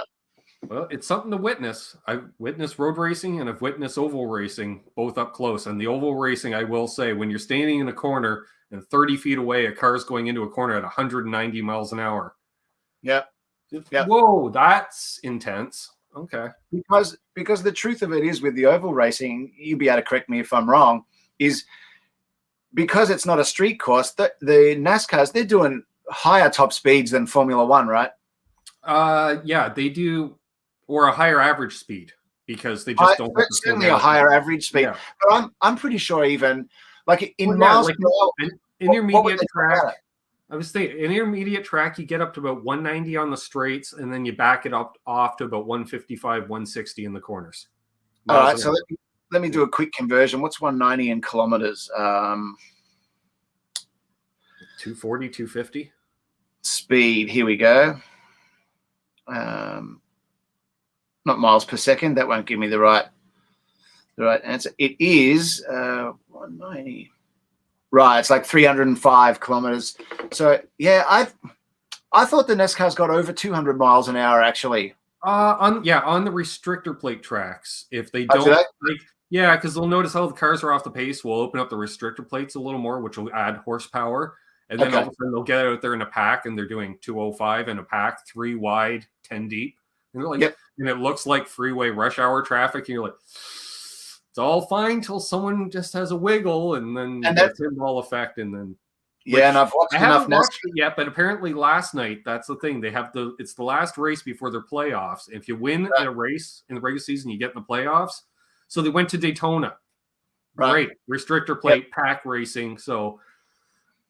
Well, it's something to witness. I've witnessed road racing and I've witnessed oval racing both up close. And the oval racing, I will say, when you're standing in a corner and 30 feet away, a car's going into a corner at 190 miles an hour. Yeah. Whoa, that's intense. Okay. Because the truth of it is, with the oval racing, you'll be able to correct me if I'm wrong, is because it's not a street course, the NASCARs, they're doing higher top speeds than Formula One, right? Yeah, they do, or a higher average speed, because they just don't have to certainly a higher average speed. Yeah. But I'm pretty sure even like in miles like per hour, an intermediate track. at? I was thinking, an intermediate track, you get up to about 190 on the straights, and then you back it up off to about 155, 160 in the corners. All right, so let me do a quick conversion. What's 190 in kilometers? 240, 250. Speed. Here we go. Not miles per second. That won't give me the right answer. It is 190. Right, it's like 305 kilometers. So yeah, I thought the NASCAR's got over 200 miles an hour actually. On the restrictor plate tracks, if they Oh, don't, because they'll notice how the cars are off the pace. We'll open up the restrictor plates a little more, which will add horsepower, and then all of a sudden they'll get out there in a pack, and they're doing 205 in a pack, 3 wide, 10 deep, and they're like, and it looks like freeway rush hour traffic, and you're like, it's all fine till someone just has a wiggle, and then that's a pinball effect, and then and I've watched enough watched it yet, but apparently last night, that's the thing. They have it's the last race before their playoffs. If you win in a race in the regular season, you get in the playoffs. So they went to Daytona. Right. Great. Restrictor plate, pack racing. So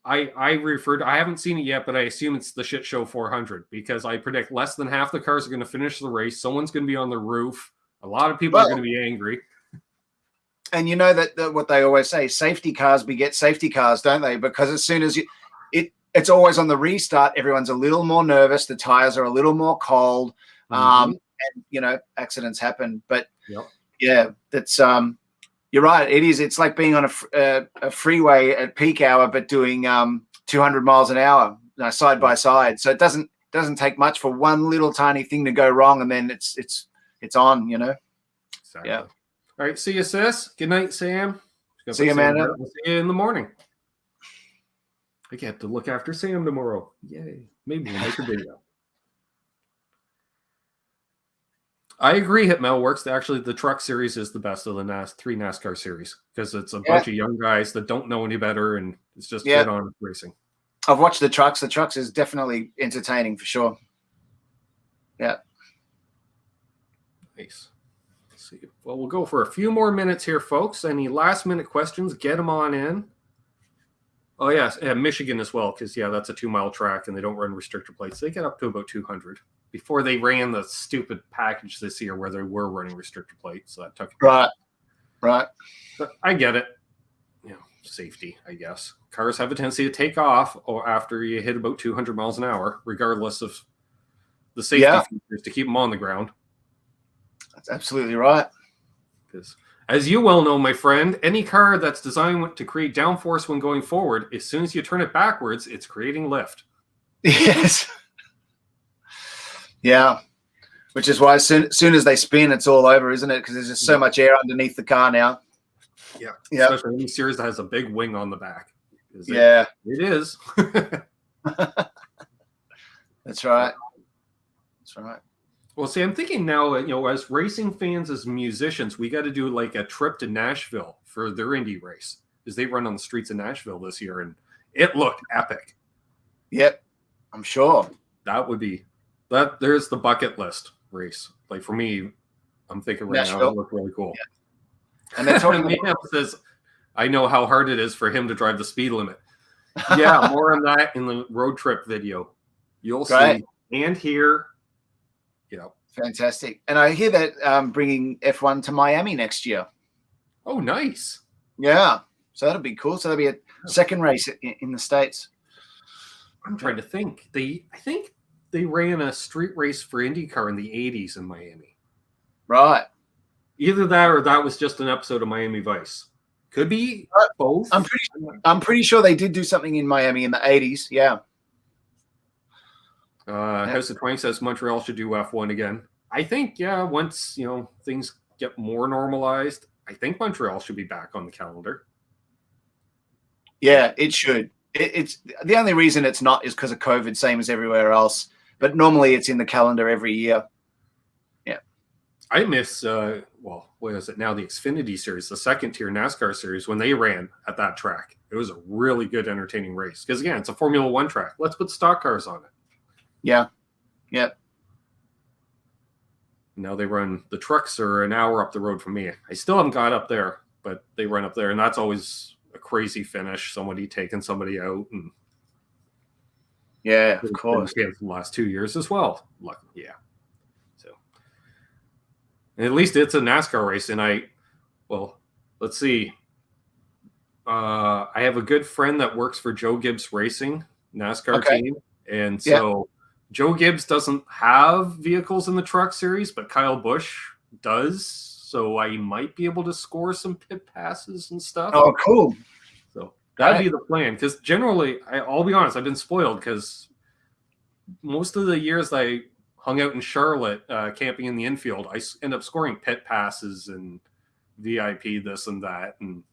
I haven't seen it yet, but I assume it's the shit show 400, because I predict less than half the cars are going to finish the race. Someone's going to be on the roof. A lot of people are going to be angry. And you know that what they always say, safety cars beget safety cars, don't they? Because as soon as it's always on the restart, everyone's a little more nervous. The tires are a little more cold, and accidents happen. But that's you're right. It is. It's like being on a freeway at peak hour, but doing 200 miles an hour side by side. So it doesn't take much for one little tiny thing to go wrong, and then it's on. Exactly. Yeah. All right, see you, sis. Good night, Sam. See you, man. We'll see you in the morning. I get to look after Sam tomorrow. Yay. Maybe we'll make a video. I agree, Hitmel works. Actually, the truck series is the best of the 3 NASCAR series, because it's a bunch of young guys that don't know any better, and it's just good on racing. I've watched the trucks. The trucks is definitely entertaining for sure. Yeah. Nice. Well, we'll go for a few more minutes here, folks. Any last-minute questions, get them on in. Oh, yes, and Michigan as well, because, that's a 2-mile track, and they don't run restrictor plates. They get up to about 200 before they ran the stupid package this year where they were running restrictor plates. So that took right. But I get it. Safety, I guess. Cars have a tendency to take off after you hit about 200 miles an hour, regardless of the safety features to keep them on the ground. That's absolutely right. Because, as you well know, my friend, any car that's designed to create downforce when going forward, as soon as you turn it backwards, it's creating lift. Yes. Yeah. Which is why as soon as they spin, it's all over, isn't it? Because there's just so much air underneath the car now. Yeah. Especially any series that has a big wing on the back. It is. That's right. Well, see, I'm thinking now, as racing fans, as musicians, we got to do like a trip to Nashville for their Indy race, because they run on the streets of Nashville this year, and it looked epic. Yep, I'm sure. That would be that. There's the bucket list race. Like for me, I'm thinking right Nashville. now, it looked really cool. Yeah. And they're talking says, I know how hard it is for him to drive the speed limit. Yeah, more on that in the road trip video. You'll see and hear. Fantastic. And I hear that bringing F1 to Miami next year. Oh, nice. Yeah. So that'll be cool. So that'll be a second race in the States. I'm trying to think. I think they ran a street race for IndyCar in the 80s in Miami. Right. Either that or that was just an episode of Miami Vice. Could be both. I'm pretty sure they did do something in Miami in the 80s. Yeah. House of Twang says Montreal should do F1 again. I think, once, things get more normalized, I think Montreal should be back on the calendar. Yeah, it should. It's the only reason it's not is because of COVID, same as everywhere else. But normally it's in the calendar every year. Yeah. I miss, what is it now? The Xfinity Series, the second tier NASCAR series, when they ran at that track. It was a really good, entertaining race. Because, again, it's a Formula One track. Let's put stock cars on it. Yeah. Yep. Now they run, the trucks are an hour up the road from me. I still haven't got up there, but they run up there. And that's always a crazy finish. Somebody taking somebody out. And yeah, of course. The last 2 years as well. Yeah. So, and at least it's a NASCAR race. And let's see. I have a good friend that works for Joe Gibbs Racing NASCAR team. And so Joe Gibbs doesn't have vehicles in the truck series, but Kyle Busch does. So I might be able to score some pit passes and stuff. Oh, cool. So that'd be the plan. Because generally, I'll be honest, I've been spoiled because most of the years I hung out in Charlotte camping in the infield, I end up scoring pit passes and VIP this and that. And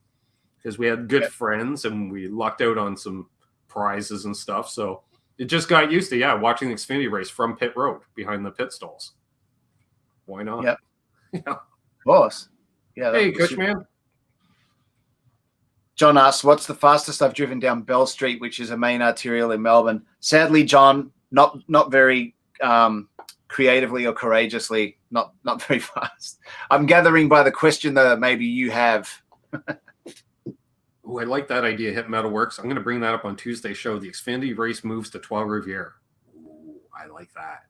because we had good friends and we lucked out on some prizes and stuff. So it just got used to, watching the Xfinity race from pit road behind the pit stalls. Why not? Yep. Yeah. Of course. Yeah. Hey, Cushman. John asks, what's the fastest I've driven down Bell Street, which is a main arterial in Melbourne? Sadly, John, not very creatively or courageously, not very fast. I'm gathering by the question that maybe you have. Oh, I like that idea, Hit Metalworks. I'm going to bring that up on Tuesday's show. The Xfinity race moves to Trois Rivières. Ooh, I like that.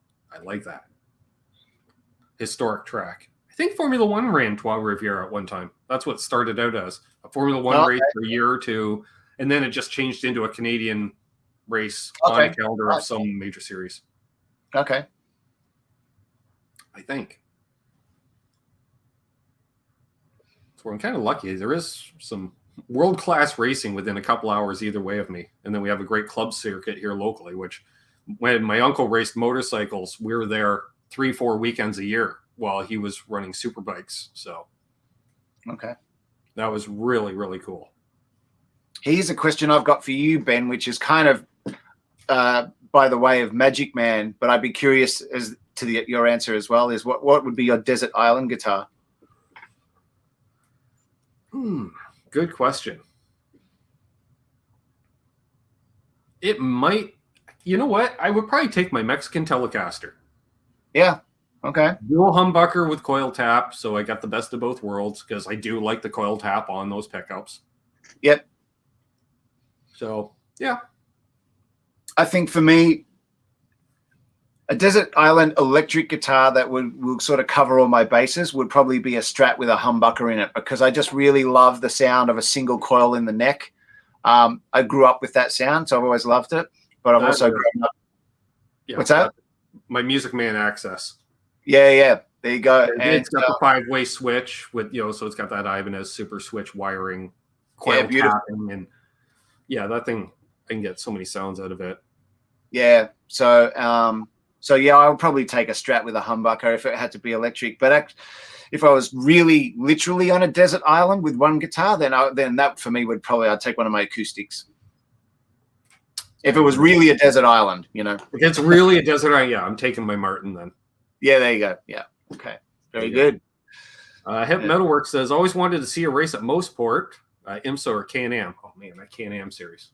Historic track. I think Formula One ran Trois Rivières at one time. That's what started out as a Formula One race for a year or two, and then it just changed into a Canadian race on a calendar of some major series. Okay. I think. So I'm kind of lucky. There is some world-class racing within a couple hours either way of me. And then we have a great club circuit here locally, which when my uncle raced motorcycles, we were there 3-4 weekends a year while he was running super bikes. So that was really, really cool. Here's a question I've got for you, Ben, which is kind of by the way of Magic Man, but I'd be curious as to your answer as well, is what would be your desert island guitar? Good question. It might, you know what? I would probably take my Mexican Telecaster. Yeah. Okay. Dual humbucker with coil tap, so I got the best of both worlds because I do like the coil tap on those pickups. Yep. So, yeah. I think for me, a desert island electric guitar that would sort of cover all my bases would probably be a Strat with a humbucker in it, because I just really love the sound of a single coil in the neck. I grew up with that sound, so I've always loved it. But I've also grown up. Yeah, what's that? My Music Man Access. Yeah. There you go. And it's got the 5-way switch with, so it's got that Ibanez super switch wiring, coil tapping, and that thing, I can get so many sounds out of it. Yeah. So I would probably take a Strat with a humbucker if it had to be electric. But if I was really literally on a desert island with one guitar, then that for me I'd take one of my acoustics. If it was really a desert island, If it's really a desert island, I'm taking my Martin then. Yeah, there you go. Yeah. Okay. Very good. Hip Metalworks says, always wanted to see a race at Mossport, IMSA or Can-Am. Oh, man, that Can-Am series.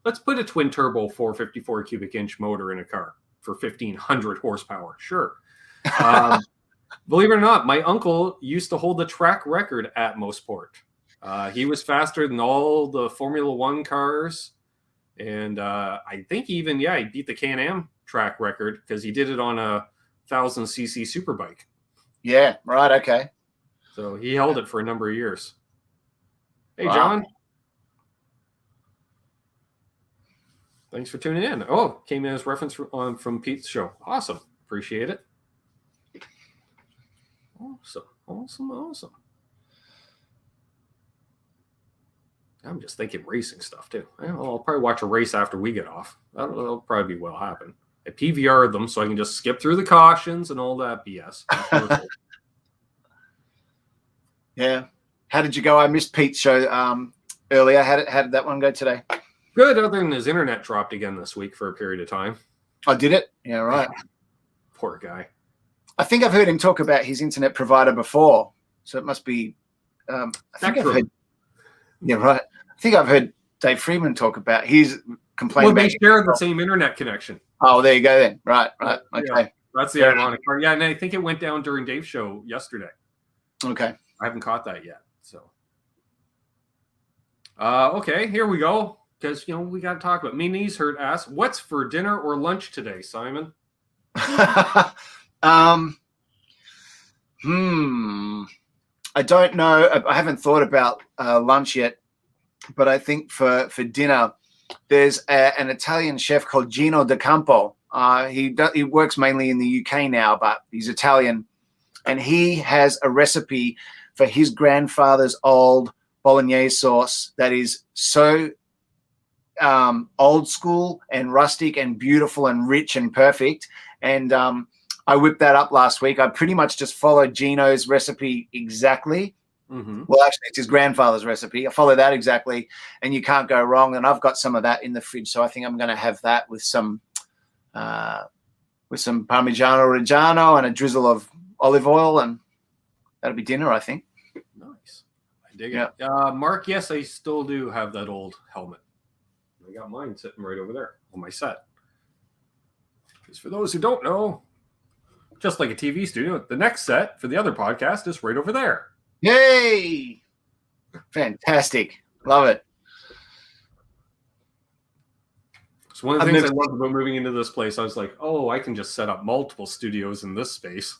Let's put a twin turbo 454 cubic inch motor in a car for 1,500 horsepower. Sure. Believe it or not, my uncle used to hold the track record at Mossport. He was faster than all the Formula One cars. And I think he beat the Can-Am track record because he did it on a 1,000cc superbike. Yeah, right, okay. So he held it for a number of years. Hey, wow. John. Thanks for tuning in. Oh, came in as reference from Pete's show. Awesome. Appreciate it. Awesome. I'm just thinking racing stuff, too. I'll probably watch a race after we get off. That'll probably be what'll happen. I PVR'd them so I can just skip through the cautions and all that BS. Yeah. How did you go? I missed Pete's show earlier. How did that one go today? Good, other than his internet dropped again this week for a period of time. Oh, did it? Yeah, right. Poor guy. I think I've heard him talk about his internet provider before, so it must be. I think I've heard. Yeah, right. I think I've heard Dave Freeman talk about his complaint. Well, they share the same internet connection. Oh, there you go then. Right. Okay. Yeah, that's the ironic part. Yeah, and I think it went down during Dave's show yesterday. Okay. I haven't caught that yet. So, okay, here we go. Because we got to talk about. Me knees hurt. Asks, what's for dinner or lunch today, Simon? I don't know. I haven't thought about lunch yet, but I think for dinner, there's an Italian chef called Gino De Campo. He works mainly in the UK now, but he's Italian, and he has a recipe for his grandfather's old bolognese sauce that is so old school and rustic and beautiful and rich and perfect. And I whipped that up last week. I pretty much just followed Gino's recipe exactly. Mm-hmm. Well, actually, it's his grandfather's recipe. I follow that exactly, and you can't go wrong. And I've got some of that in the fridge, so I think I'm going to have that with some Parmigiano Reggiano and a drizzle of olive oil, and that'll be dinner, I think. Nice. I dig it. Mark, yes, I still do have that old helmet. I got mine sitting right over there on my set. Because for those who don't know, just like a TV studio, the next set for the other podcast is right over there. Yay! Fantastic. Love it. So one of the things I loved about moving into this place, I was like, oh, I can just set up multiple studios in this space.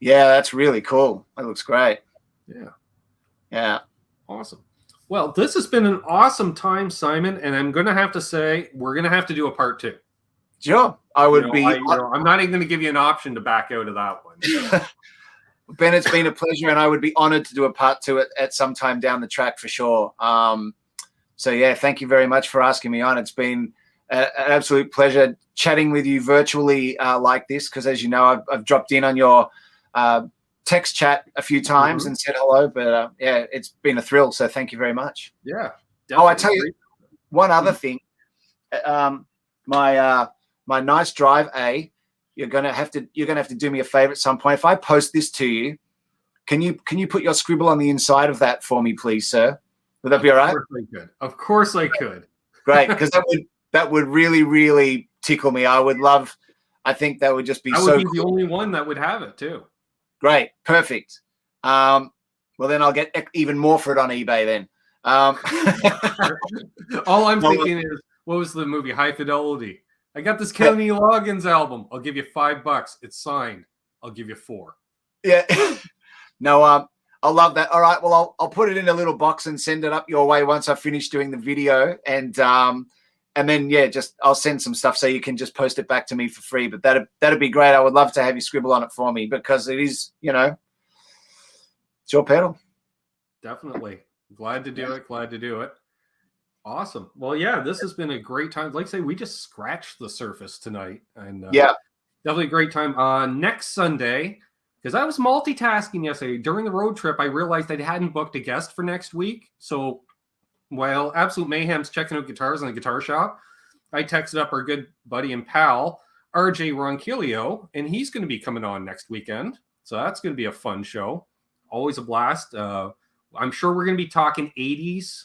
Yeah, that's really cool. That looks great. Yeah. Awesome. Well, this has been an awesome time, Simon, and I'm going to have to say we're going to have to do a part 2. Sure. I would be. I'm not even going to give you an option to back out of that one. Ben, it's been a pleasure, and I would be honored to do a part 2 at some time down the track for sure. So, yeah, thank you very much for asking me on. It's been an absolute pleasure chatting with you virtually like this because, as you know, I've dropped in on your text chat a few times and said hello. But, yeah, it's been a thrill, so thank you very much. Yeah. Definitely. Oh, I tell you one other thing. My nice drive A, you're gonna have to do me a favor at some point. If I post this to you, can you put your scribble on the inside of that for me, please, sir? Would that be all right? Of course I could. Great, because that would really, really tickle me. I think that would just be so. I would be the only one that would have it too. Great, perfect. Well, then I'll get even more for it on eBay then. All I'm thinking is, what was the movie High Fidelity? I got this Kenny Loggins album. I'll give you $5. It's signed. I'll give you $4. Yeah. No, I love that. All right. Well, I'll put it in a little box and send it up your way once I finish doing the video. And then, yeah, I'll send some stuff so you can just post it back to me for free. But that'd be great. I would love to have you scribble on it for me because it is, it's your pedal. Definitely. Glad to do it. Awesome. Well, yeah, this has been a great time. Like I say, we just scratched the surface tonight. And definitely a great time. Next Sunday, because I was multitasking yesterday. During the road trip, I realized I hadn't booked a guest for next week. So while Absolute Mayhem's checking out guitars in the guitar shop, I texted up our good buddy and pal, RJ Ronquillo, and he's going to be coming on next weekend. So that's going to be a fun show. Always a blast. I'm sure we're going to be talking 80s,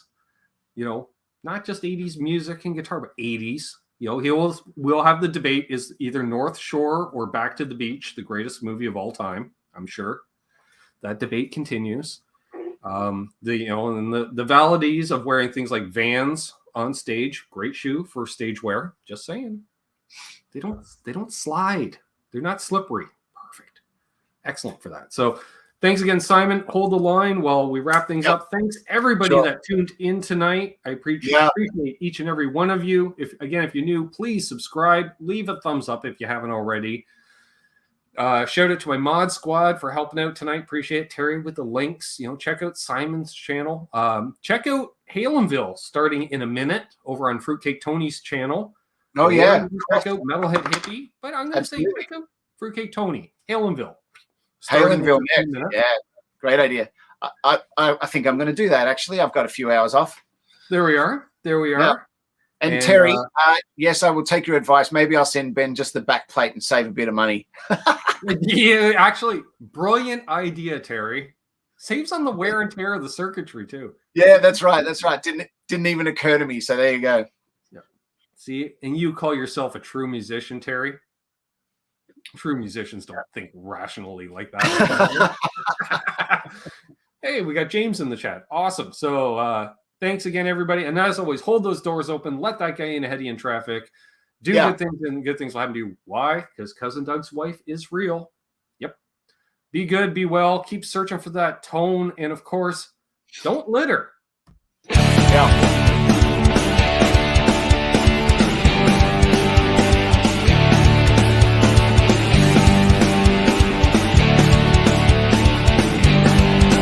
not just 80s music and guitar, but 80s. We'll have the debate is either North Shore or Back to the Beach, the greatest movie of all time. I'm sure that debate continues. And the validities of wearing things like Vans on stage, great shoe for stage wear. Just saying, they don't slide. They're not slippery. Perfect. Excellent for that. So thanks again, Simon. Hold the line while we wrap things up. Thanks, everybody that tuned in tonight. I appreciate each and every one of you. If you're new, please subscribe. Leave a thumbs up if you haven't already. Shout out to my mod squad for helping out tonight. Appreciate it. Terry with the links. Check out Simon's channel. Check out Halenville starting in a minute over on Fruitcake Tony's channel. Oh, yeah. Check out Metalhead Hippie. But I'm going to say check out Fruitcake Tony, Halenville. Halenville next. Yeah, great idea. I think I'm going to do that, actually. I've got a few hours off. There we are. Yeah. And Terry, yes, I will take your advice. Maybe I'll send Ben just the back plate and save a bit of money. Yeah, actually, brilliant idea, Terry. Saves on the wear and tear of the circuitry too. Yeah, that's right. That's right. Didn't even occur to me. So there you go. Yeah. See, and you call yourself a true musician, Terry. True musicians don't think rationally like that. Hey, we got James in the chat. Awesome. So thanks again, everybody. And as always, hold those doors open. Let that guy in ahead of you in traffic. Do good things, and good things will happen to you. Why? Because Cousin Doug's wife is real. Yep. Be good, be well. Keep searching for that tone. And of course, don't litter. Yeah.